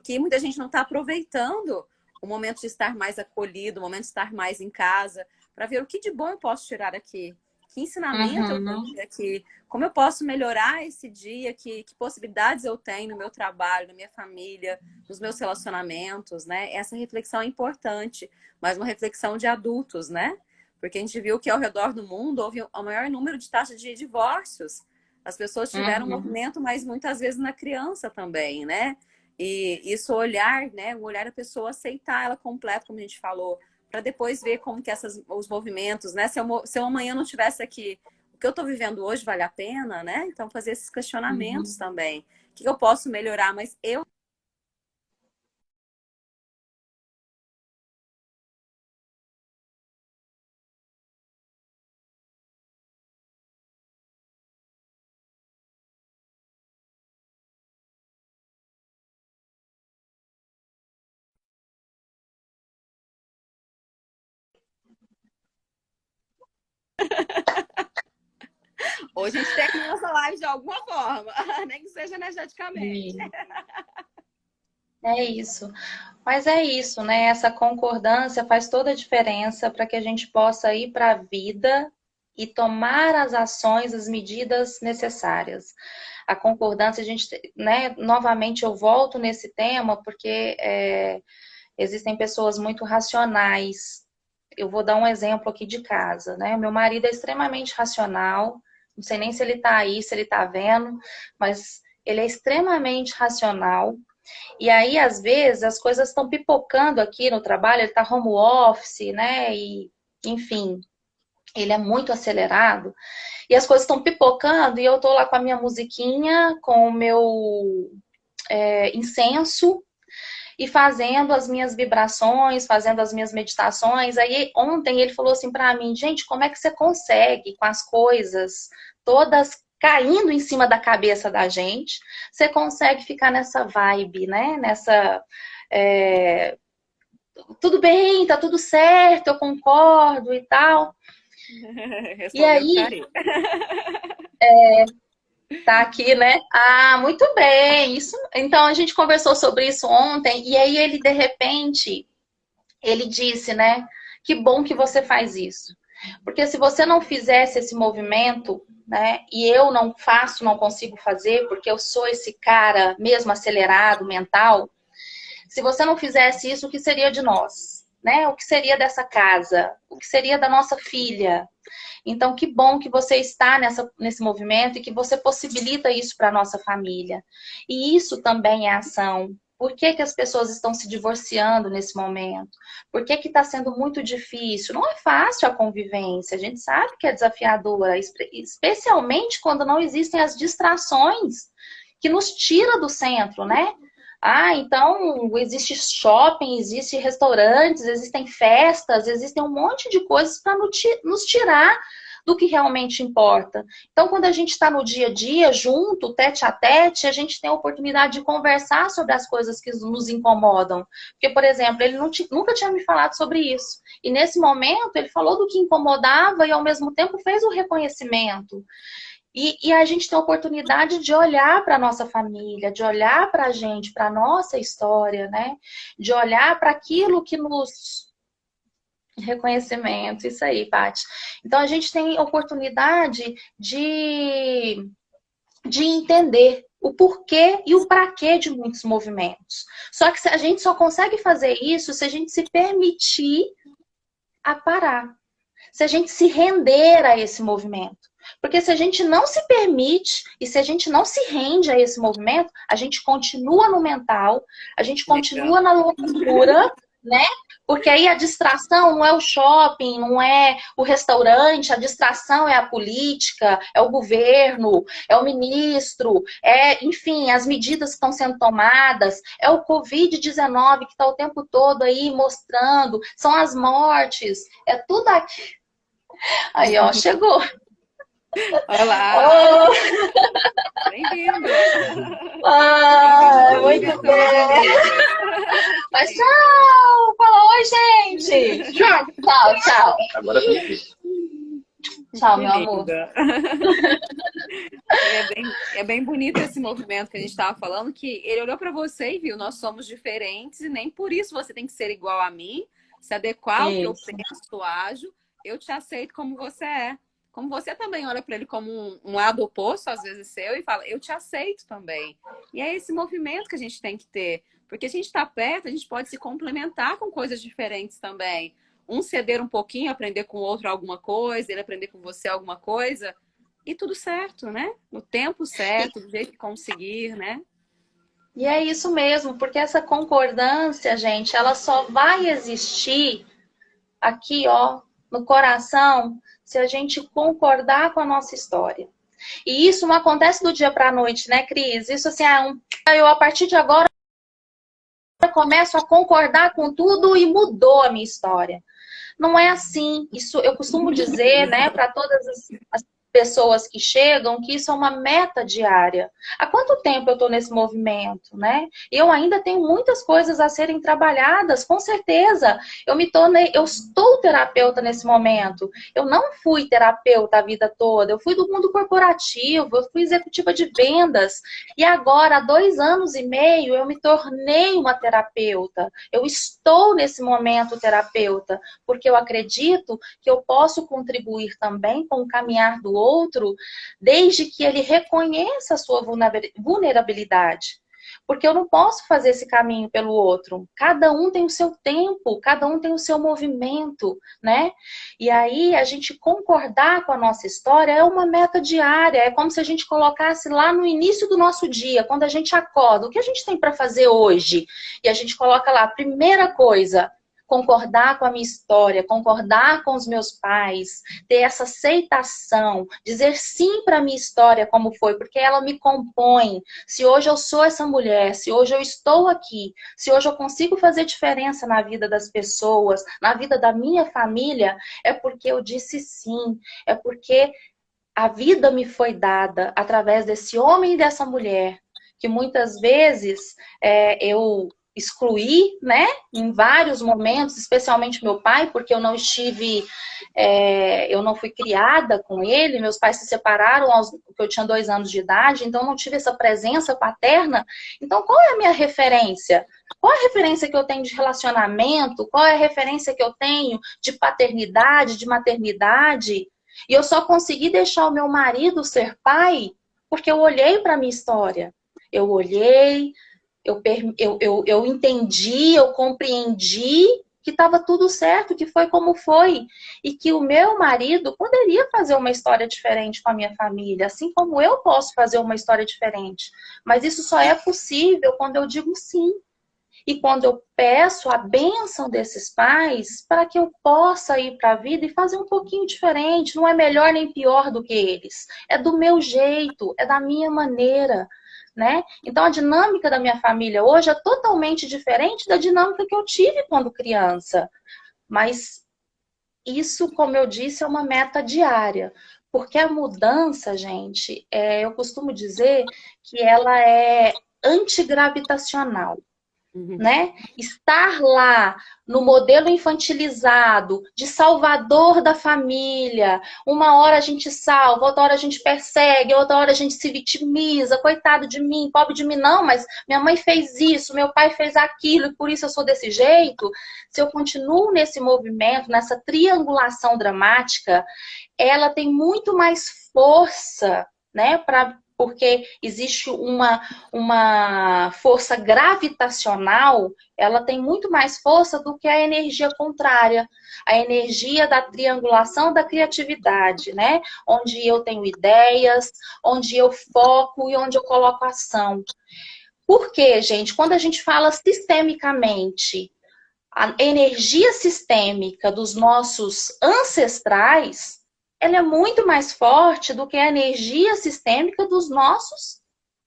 que muita gente não está aproveitando o momento de estar mais acolhido, o momento de estar mais em casa, para ver o que de bom eu posso tirar aqui. Que ensinamento eu Uhum. tenho aqui? Como eu posso melhorar esse dia? Que possibilidades eu tenho no meu trabalho, na minha família, nos meus relacionamentos, né? Essa reflexão é importante, mas uma reflexão de adultos, né? Porque a gente viu que ao redor do mundo houve o maior número de taxas de divórcios. As pessoas tiveram um Uhum. movimento, mas muitas vezes na criança também, né? E isso olhar, né? O olhar da pessoa, aceitar ela completa, como a gente falou, para depois ver como que os movimentos, né? Se eu amanhã não tivesse aqui, o que eu estou vivendo hoje vale a pena, né? Então fazer esses questionamentos Uhum. também. O que eu posso melhorar? Mas eu hoje a gente termina nossa live de alguma forma, nem que seja energeticamente. E é isso. Mas é isso, né? Essa concordância faz toda a diferença para que a gente possa ir para a vida e tomar as ações, as medidas necessárias. A concordância, a gente, né? Novamente eu volto nesse tema porque existem pessoas muito racionais. Eu vou dar um exemplo aqui de casa, né? Meu marido é extremamente racional. Não sei nem se ele está aí, se ele está vendo, mas ele é extremamente racional. E aí, às vezes, as coisas estão pipocando aqui no trabalho, ele está home office, né? E, enfim, ele é muito acelerado. E as coisas estão pipocando e eu estou lá com a minha musiquinha, com o meu incenso e fazendo as minhas vibrações, fazendo as minhas meditações. Aí, ontem ele falou assim para mim, gente, como é que você consegue com as coisas todas caindo em cima da cabeça da gente, você consegue ficar nessa vibe, né? Nessa. É, tudo bem, tá tudo certo, eu concordo e tal. E Respondendo aí, carinho. tá aqui, né? Ah, muito bem. Isso. Então a gente conversou sobre isso ontem e aí ele de repente ele disse, né? Que bom que você faz isso. Porque se você não fizesse esse movimento, né? E eu não faço, não consigo fazer, porque eu sou esse cara mesmo acelerado, mental. Se você não fizesse isso, o que seria de nós? Né? O que seria dessa casa? O que seria da nossa filha? Então, que bom que você está nesse movimento e que você possibilita isso para a nossa família. E isso também é ação. Por que, que as pessoas estão se divorciando nesse momento? Por que está sendo muito difícil? Não é fácil a convivência, a gente sabe que é desafiadora, especialmente quando não existem as distrações que nos tira do centro, né? Ah, então existe shopping, existe restaurantes, existem festas, existem um monte de coisas para nos tirar do que realmente importa. Então, quando a gente está no dia a dia, junto, tete a tete, a gente tem a oportunidade de conversar sobre as coisas que nos incomodam. Porque, por exemplo, ele nunca tinha me falado sobre isso. E nesse momento, ele falou do que incomodava e, ao mesmo tempo, fez o reconhecimento. E a gente tem a oportunidade de olhar para a nossa família, de olhar para a gente, para a nossa história, né? De olhar para aquilo que nos... Reconhecimento, isso aí, Paty. Então, a gente tem oportunidade de entender o porquê e o praquê de muitos movimentos. Só que a gente só consegue fazer isso se a gente se permitir a parar. Se a gente se render a esse movimento. Porque se a gente não se permite e se a gente não se rende a esse movimento, a gente continua no mental, a gente continua na loucura, né? Porque aí a distração não é o shopping, não é o restaurante, a distração é a política, é o governo, é o ministro, enfim, as medidas que estão sendo tomadas, é o Covid-19 que está o tempo todo aí mostrando, são as mortes, é tudo aqui. Aí, ó, chegou. Olá! Oh. Bem-vindo! Muito bem! Mas tchau! Fala oi, gente! Tchau! Agora tem. Tchau, meu amor. É bem bonito esse movimento que a gente estava falando, que ele olhou para você e viu, nós somos diferentes e nem por isso você tem que ser igual a mim, se adequar ao que eu penso, ajo, eu te aceito como você é. Como você também olha para ele como um lado oposto, às vezes seu, e fala, eu te aceito também. E é esse movimento que a gente tem que ter. Porque a gente está perto, a gente pode se complementar com coisas diferentes também. Um ceder um pouquinho, aprender com o outro alguma coisa, ele aprender com você alguma coisa. E tudo certo, né? No tempo certo, do jeito que conseguir, né? E é isso mesmo, porque essa concordância, gente, ela só vai existir aqui, ó, no coração, se a gente concordar com a nossa história. E isso não acontece do dia para a noite, né, Cris? Isso assim, eu a partir de agora começo a concordar com tudo e mudou a minha história. Não é assim. Isso eu costumo dizer, né, para todas as pessoas que chegam, que isso é uma meta diária. Há quanto tempo eu estou nesse movimento, né? Eu ainda tenho muitas coisas a serem trabalhadas, com certeza. Eu estou terapeuta nesse momento. Eu não fui terapeuta a vida toda. Eu fui do mundo corporativo, eu fui executiva de vendas. E agora, há 2 anos e meio, eu me tornei uma terapeuta. Eu estou nesse momento terapeuta, porque eu acredito que eu posso contribuir também com o caminhar do outro, desde que ele reconheça a sua vulnerabilidade. Porque eu não posso fazer esse caminho pelo outro. Cada um tem o seu tempo, cada um tem o seu movimento, né? E aí, a gente concordar com a nossa história é uma meta diária. É como se a gente colocasse lá no início do nosso dia, quando a gente acorda, o que a gente tem para fazer hoje? E a gente coloca lá, primeira coisa, concordar com a minha história, concordar com os meus pais, ter essa aceitação, dizer sim para a minha história como foi, porque ela me compõe. Se hoje eu sou essa mulher, se hoje eu estou aqui, se hoje eu consigo fazer diferença na vida das pessoas, na vida da minha família, é porque eu disse sim, é porque a vida me foi dada através desse homem e dessa mulher, que muitas vezes eu excluí, né, em vários momentos, especialmente meu pai, porque eu não fui criada com ele, meus pais se separaram que eu tinha 2 anos de idade, então não tive essa presença paterna. Então, qual é a minha referência? Qual é a referência que eu tenho de relacionamento? Qual é a referência que eu tenho de paternidade, de maternidade? E eu só consegui deixar o meu marido ser pai porque eu olhei para a minha história. Eu olhei, eu entendi, eu compreendi que estava tudo certo, que foi como foi. E que o meu marido poderia fazer uma história diferente com a minha família, assim como eu posso fazer uma história diferente. Mas isso só é possível quando eu digo sim. E quando eu peço a bênção desses pais para que eu possa ir para a vida e fazer um pouquinho diferente. Não é melhor nem pior do que eles. É do meu jeito, é da minha maneira. Né? Então a dinâmica da minha família hoje é totalmente diferente da dinâmica que eu tive quando criança. Mas Isso, como eu disse, é uma meta diária. Porque a mudança, gente, eu costumo dizer que ela é antigravitacional. Uhum. Né? Estar lá no modelo infantilizado, de salvador da família, uma hora a gente salva, outra hora a gente persegue, outra hora a gente se vitimiza, coitado de mim, pobre de mim, não, mas minha mãe fez isso, meu pai fez aquilo, e por isso eu sou desse jeito. Se eu continuo nesse movimento, nessa triangulação dramática, ela tem muito mais força, né, porque existe uma força gravitacional, ela tem muito mais força do que a energia contrária, a energia da triangulação da criatividade, né? Onde eu tenho ideias, onde eu foco e onde eu coloco ação. Por quê, gente? Quando a gente fala sistemicamente, a energia sistêmica dos nossos ancestrais, ela é muito mais forte do que a energia sistêmica dos nossos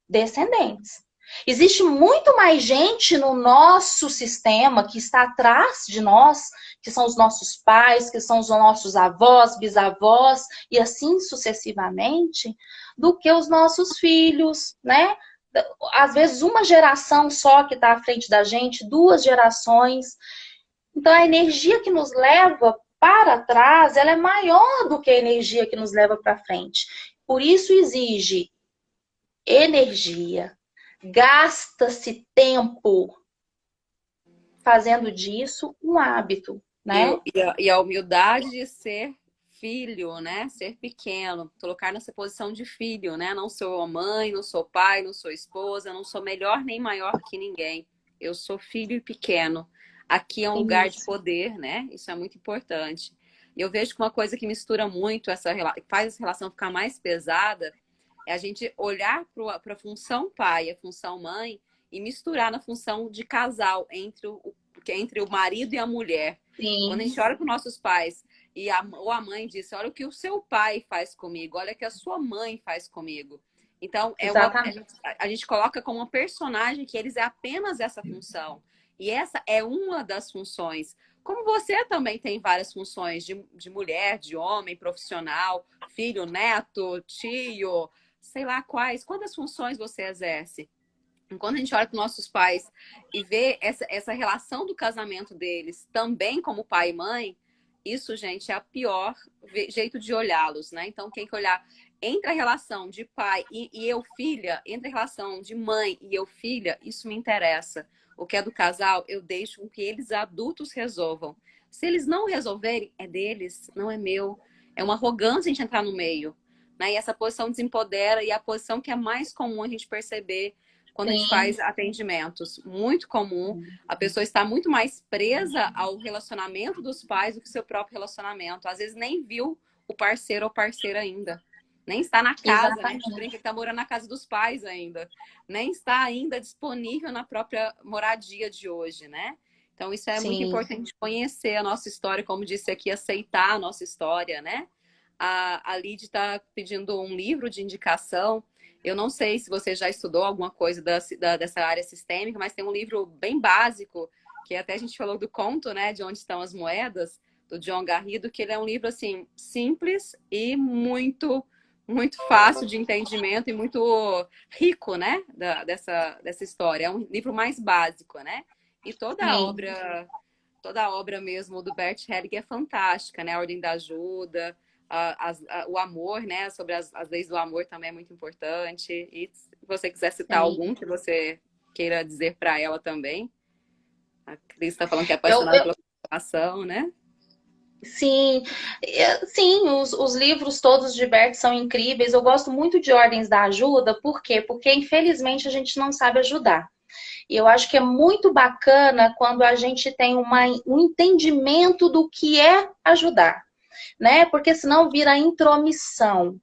descendentes. Existe muito mais gente no nosso sistema que está atrás de nós, que são os nossos pais, que são os nossos avós, bisavós e assim sucessivamente, do que os nossos filhos, né? Às vezes uma geração só que está à frente da gente, duas gerações. Então a energia que nos leva para trás, ela é maior do que a energia que nos leva para frente. Por isso exige energia, gasta-se tempo fazendo disso um hábito, né? E a humildade de ser filho, né? Ser pequeno, colocar nessa posição de filho, né? Não sou a mãe, não sou pai, não sou esposa, não sou melhor nem maior que ninguém. Eu sou filho e pequeno. Aqui é um lugar de Isso. poder, né? Isso é muito importante. E eu vejo que uma coisa que mistura muito faz essa relação ficar mais pesada é a gente olhar para a função pai, a função mãe e misturar na função de casal entre o marido e a mulher. Quando a Sim, gente olha para os nossos pais ou a mãe diz, olha o que o seu pai faz comigo, olha o que a sua mãe faz comigo. Então, exatamente. a gente coloca como uma personagem que eles é apenas essa função. E essa é uma das funções. Como você também tem várias funções de mulher, de homem, profissional, filho, neto, tio, sei lá quais. Quantas funções você exerce? Quando a gente olha para nossos pais e vê essa relação do casamento deles também como pai e mãe, isso, gente, é a pior jeito de olhá-los, né? Então, tem que olhar entre a relação de pai e eu filha, entre a relação de mãe e eu filha, isso me interessa. O que é do casal, eu deixo com que eles adultos resolvam. Se eles não resolverem, é deles, não é meu. É uma arrogância a gente entrar no meio, né? E essa posição desempodera e é a posição que é mais comum a gente perceber quando a gente Sim, faz atendimentos. Muito comum, a pessoa está muito mais presa ao relacionamento dos pais do que o seu próprio relacionamento. Às vezes nem viu o parceiro ou parceira ainda. Nem está na casa, né? A gente brinca exatamente. que está morando na casa dos pais ainda. Nem está ainda disponível na própria moradia de hoje, né? Então, isso é muito Sim. importante conhecer a nossa história, como disse aqui, aceitar a nossa história, né? A Lid está pedindo um livro de indicação. Eu não sei se você já estudou alguma coisa dessa área sistêmica, mas tem um livro bem básico, que até a gente falou do conto, né, de Onde Estão as Moedas, do John Garrido, que ele é um livro, assim, simples e muito fácil de entendimento e muito rico, né, dessa história. É um livro mais básico, né? E Sim. toda a obra mesmo do Bert Hellinger é fantástica, né? A Ordem da Ajuda, o amor, né? Sobre as leis do amor também é muito importante. E se você quiser citar Sim. algum que você queira dizer para ela também. A Cris está falando que é Eu, apaixonada eu, pela ação, né? sim, sim, os livros todos de Bert são incríveis. Eu gosto muito de Ordens da Ajuda, por quê? Porque infelizmente a gente não sabe ajudar. E eu acho que é muito bacana quando a gente tem um entendimento do que é ajudar, né? Porque senão vira intromissão.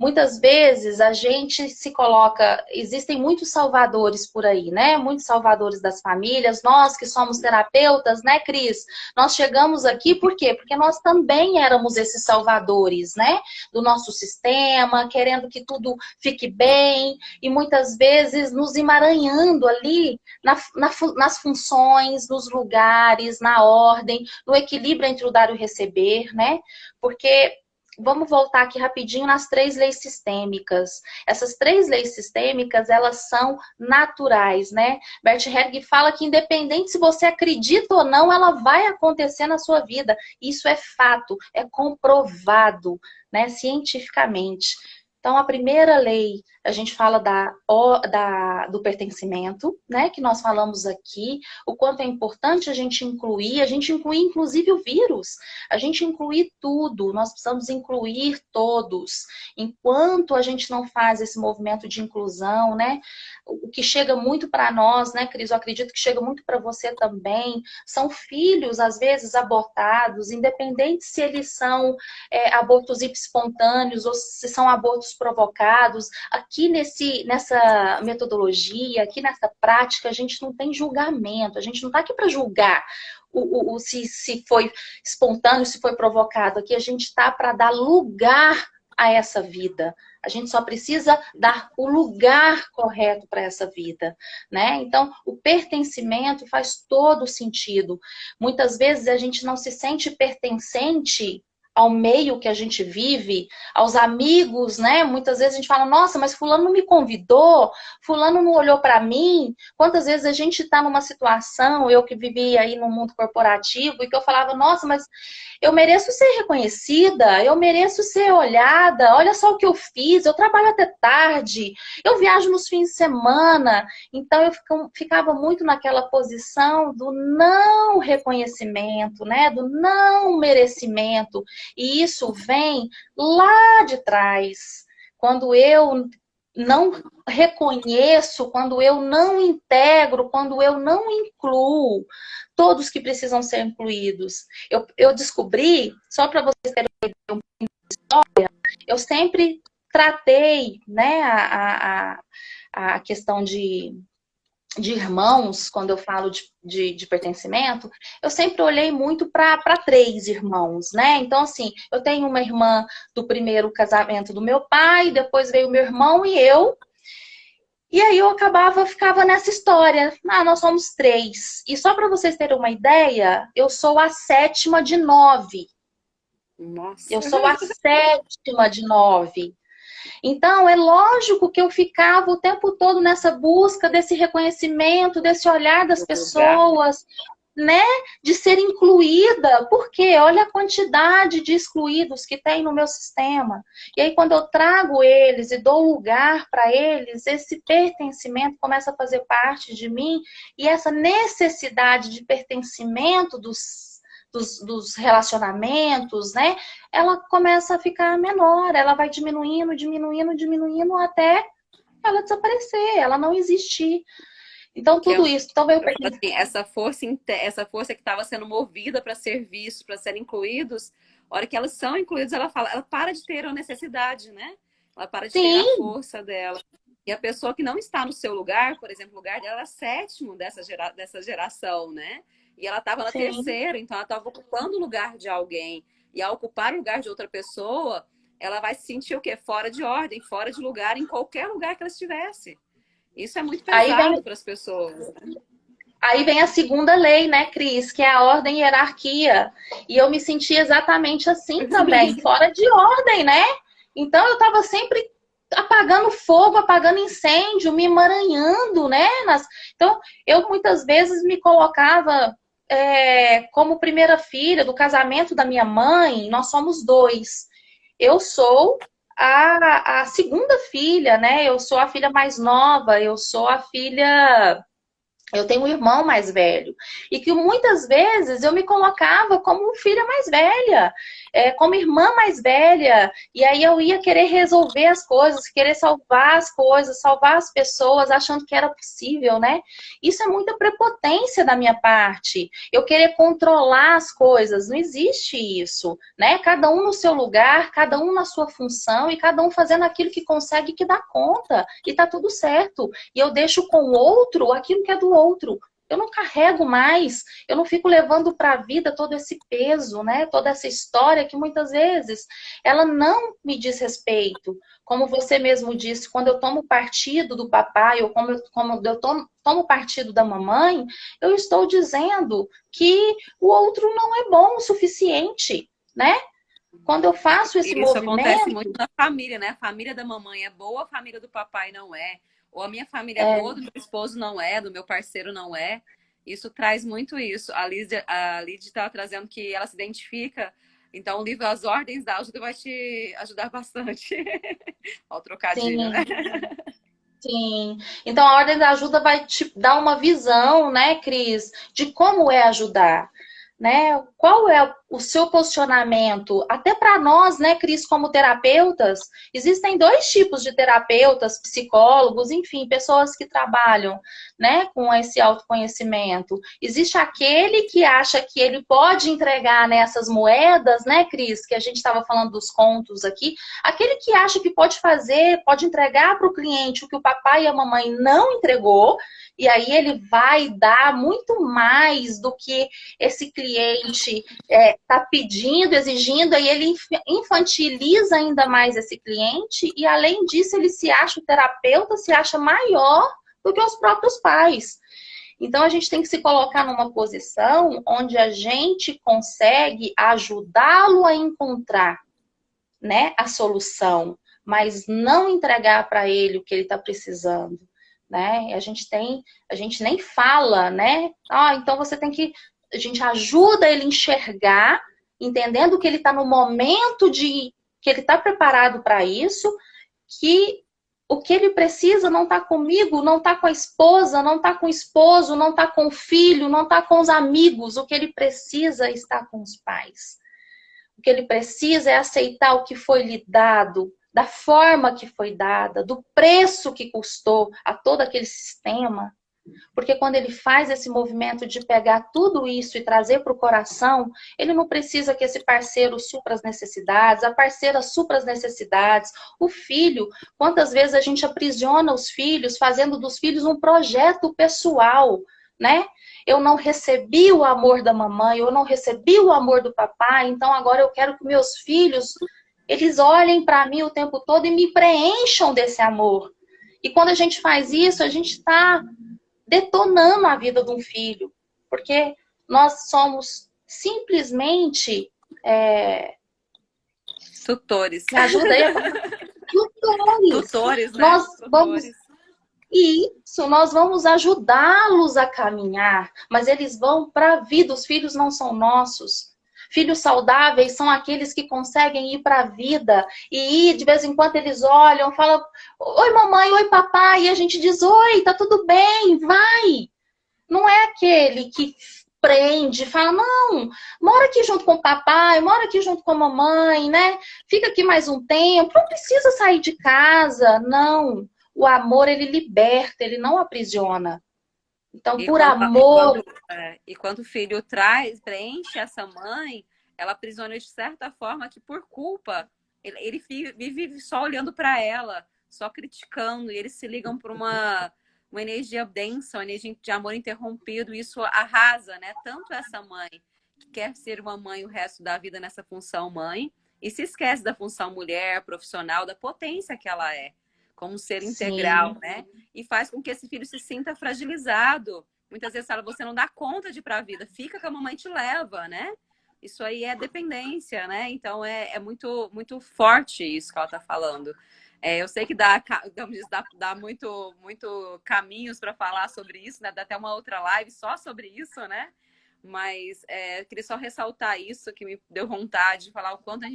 muitas vezes a gente se coloca, existem muitos salvadores por aí, né? Muitos salvadores das famílias. Nós que somos terapeutas, né, Cris? Nós chegamos aqui por quê? Porque nós também éramos esses salvadores, né? Do nosso sistema, querendo que tudo fique bem e muitas vezes nos emaranhando ali nas funções, nos lugares, na ordem, no equilíbrio entre o dar e o receber, né? Porque vamos voltar aqui rapidinho nas 3 leis sistêmicas. Essas 3 leis sistêmicas, elas são naturais, né? Bert Helling fala que independente se você acredita ou não, ela vai acontecer na sua vida. Isso é fato, é comprovado, né, cientificamente. Então, a primeira lei, a gente fala do pertencimento, né? Que nós falamos aqui, o quanto é importante a gente incluir inclusive o vírus, a gente incluir tudo, nós precisamos incluir todos. Enquanto a gente não faz esse movimento de inclusão, né? O que chega muito para nós, né, Cris? Eu acredito que chega muito para você também, são filhos, às vezes, abortados, independente se eles são abortos espontâneos ou se são abortos provocados. Aqui nessa metodologia, aqui nessa prática, a gente não tem julgamento, a gente não está aqui para julgar se foi espontâneo, se foi provocado. Aqui a gente está para dar lugar a essa vida. A gente só precisa dar o lugar correto para essa vida, né? Então, o pertencimento faz todo sentido. Muitas vezes a gente não se sente pertencente ao meio que a gente vive, aos amigos, né? Muitas vezes a gente fala, nossa, mas fulano não me convidou, fulano não olhou para mim. Quantas vezes a gente está numa situação, eu que vivi aí no mundo corporativo, e que eu falava, nossa, mas eu mereço ser reconhecida, eu mereço ser olhada, olha só o que eu fiz, eu trabalho até tarde, eu viajo nos fins de semana. Então eu ficava muito naquela posição do não reconhecimento, né? Do não merecimento. E isso vem lá de trás, quando eu não reconheço, quando eu não integro, quando eu não incluo todos que precisam ser incluídos. Eu descobri, só para vocês terem um pouco de história, eu sempre tratei, né, a questão de irmãos, quando eu falo de pertencimento, eu sempre olhei muito para 3 irmãos, né? Então, assim, eu tenho uma irmã do primeiro casamento do meu pai, depois veio meu irmão e eu. E aí eu ficava nessa história. Ah, nós somos 3. E só para vocês terem uma ideia, eu sou a 7ª de 9. Nossa. Eu sou a 7ª de 9. Então, é lógico que eu ficava o tempo todo nessa busca desse reconhecimento, desse olhar das pessoas, né? De ser incluída. Porque olha a quantidade de excluídos que tem no meu sistema. E aí, quando eu trago eles e dou lugar para eles, esse pertencimento começa a fazer parte de mim. E essa necessidade de pertencimento dos relacionamentos, né? Ela começa a ficar menor, ela vai diminuindo, diminuindo, diminuindo até ela desaparecer, ela não existir. Então, tudo isso. Então, assim, essa força que estava sendo movida para ser vistos, para serem incluídos, a hora que elas são incluídos, ela para de ter a necessidade, né? Ela para de ter a força dela. E a pessoa que não está no seu lugar, por exemplo, o lugar dela é 7º dessa geração, né? E ela estava na 3ª, então ela estava ocupando o lugar de alguém. E ao ocupar o lugar de outra pessoa, ela vai se sentir o quê? Fora de ordem, fora de lugar, em qualquer lugar que ela estivesse. Isso é muito pesado para as pessoas. Né? Aí vem a 2ª lei, né, Cris? Que é a ordem e hierarquia. E eu me senti exatamente assim também, fora de ordem, né? Então eu estava sempre apagando fogo, apagando incêndio, me emaranhando, né? Então, eu muitas vezes me colocava como primeira filha do casamento da minha mãe, nós somos 2. Eu sou a 2ª filha, né? Eu sou a filha mais nova, eu sou a filha... Eu tenho um irmão mais velho. E que muitas vezes eu me colocava como filha mais velha. como irmã mais velha, e aí eu ia querer resolver as coisas, querer salvar as coisas, salvar as pessoas, achando que era possível, né? Isso é muita prepotência da minha parte. Eu querer controlar as coisas, não existe isso, né? Cada um no seu lugar, cada um na sua função e cada um fazendo aquilo que consegue e que dá conta. E tá tudo certo. E eu deixo com o outro aquilo que é do outro. Eu não carrego mais, eu não fico levando para a vida todo esse peso, né? Toda essa história que muitas vezes ela não me diz respeito. Como você mesmo disse, quando eu tomo partido do papai ou como eu tomo partido da mamãe, eu estou dizendo que o outro não é bom o suficiente, né? Quando eu faço esse Isso acontece movimento, muito na família, né? A família da mamãe é boa, a família do papai não é. Ou a minha família é é, boa, do meu esposo não é, do meu parceiro não é. Isso traz muito isso. A Lídia estava trazendo que ela se identifica. Então, o livro As Ordens da Ajuda vai te ajudar bastante. Olha o trocadilho, né? sim, sim. Então, a Ordem da Ajuda vai te dar uma visão, né, Cris, de como é ajudar, né? Qual é o seu posicionamento? Até para nós, né, Cris, como terapeutas, existem dois tipos de terapeutas, psicólogos, enfim, pessoas que trabalham, né, com esse autoconhecimento. Existe aquele que acha que ele pode entregar nessas moedas, né, Cris, que a gente estava falando dos contos aqui, aquele que acha que pode fazer, pode entregar para o cliente o que o papai e a mamãe não entregou, e aí ele vai dar muito mais do que esse cliente está pedindo, exigindo, e ele infantiliza ainda mais esse cliente, e além disso, ele se acha o terapeuta, se acha maior do que os próprios pais. Então, a gente tem que se colocar numa posição onde a gente consegue ajudá-lo a encontrar, né, a solução, mas não entregar para ele o que ele está precisando. Né? A gente nem fala, né? Então você tem que, a gente ajuda ele a enxergar, entendendo que ele está no momento que ele está preparado para isso, que o que ele precisa não está comigo, não está com a esposa, não está com o esposo, não está com o filho, não está com os amigos. O que ele precisa está com os pais. O que ele precisa é aceitar o que foi lhe dado, da forma que foi dada, do preço que custou a todo aquele sistema. Porque quando ele faz esse movimento de pegar tudo isso e trazer para o coração, ele não precisa que esse parceiro supra as necessidades, a parceira supra as necessidades, o filho. Quantas vezes a gente aprisiona os filhos, fazendo dos filhos um projeto pessoal, né? Eu não recebi o amor da mamãe, eu não recebi o amor do papai, então agora eu quero que meus filhos, eles olhem para mim o tempo todo e me preencham desse amor. E quando a gente faz isso, a gente está detonando a vida de um filho, porque nós somos simplesmente Tutores. me ajuda aí, tutores. Tutores, né? Nós vamos Tutores. Isso, nós vamos ajudá-los a caminhar, mas eles vão para a vida, os filhos não são nossos. Filhos saudáveis são aqueles que conseguem ir para a vida e ir, de vez em quando eles olham, falam, oi mamãe, oi papai, e a gente diz, oi, tá tudo bem, vai. Não é aquele que prende, fala, não, mora aqui junto com o papai, mora aqui junto com a mamãe, né? Fica aqui mais um tempo, não precisa sair de casa, não. O amor, ele liberta, ele não aprisiona. Então, E por quando, amor, e quando o filho preenche essa mãe, ela aprisiona de certa forma que por culpa, ele vive só olhando para ela, só criticando, e eles se ligam para uma energia densa, uma energia de amor interrompido, e isso arrasa, né? Tanto essa mãe, que quer ser uma mãe o resto da vida nessa função mãe, e se esquece da função mulher, profissional, da potência que ela é, como um ser integral, sim, né? E faz com que esse filho se sinta fragilizado. Muitas vezes fala, você não dá conta de ir para a vida, fica que a mamãe te leva, né? Isso aí é dependência, né? Então é muito, muito forte isso que ela está falando. Eu sei que dá muito caminhos para falar sobre isso, né? Dá até uma outra live só sobre isso, né? Mas queria só ressaltar isso, que me deu vontade de falar o quanto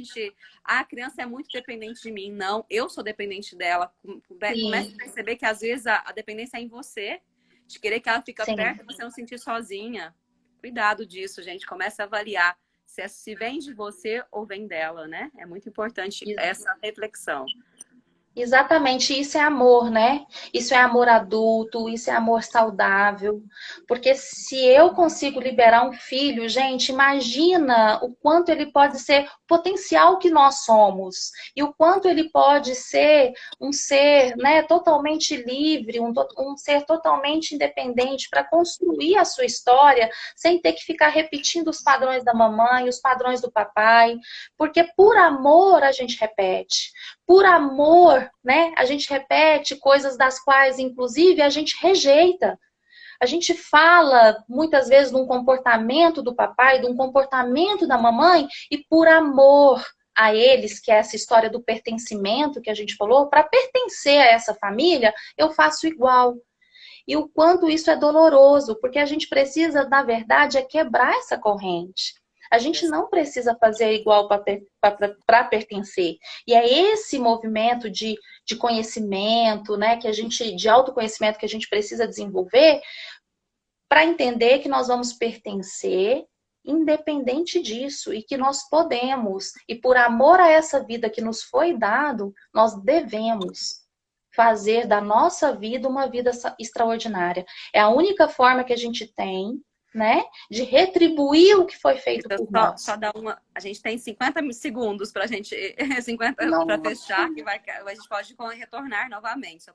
a criança é muito dependente de mim. Não, eu sou dependente dela. Comece sim, a perceber que às vezes a dependência é em você, de querer que ela fique sim. perto e você não se sentir sozinha. Cuidado disso, gente. Comece a avaliar se vem de você ou vem dela, né? É muito importante essa reflexão. Exatamente, isso é amor, né? Isso é amor adulto, isso é amor saudável. Porque se eu consigo liberar um filho, gente, imagina o quanto ele pode ser o potencial que nós somos e o quanto ele pode ser um ser, né, totalmente livre, um ser totalmente independente para construir a sua história sem ter que ficar repetindo os padrões da mamãe, os padrões do papai, porque por amor a gente repete. Por amor, né, a gente repete coisas das quais, inclusive, a gente rejeita. A gente fala, muitas vezes, de um comportamento do papai, de um comportamento da mamãe, e por amor a eles, que é essa história do pertencimento que a gente falou, para pertencer a essa família, eu faço igual. E o quanto isso é doloroso, porque a gente precisa, na verdade, é quebrar essa corrente. A gente não precisa fazer igual para pertencer. E é esse movimento de conhecimento, né, que a gente, de autoconhecimento que a gente precisa desenvolver para entender que nós vamos pertencer independente disso e que nós podemos, e por amor a essa vida que nos foi dado, nós devemos fazer da nossa vida uma vida extraordinária. É a única forma que a gente tem, né, de retribuir o que foi feito por nós. Só dar uma. A gente tem 50 segundos para a gente. 50 para Não, fechar, que vai, a gente pode retornar novamente.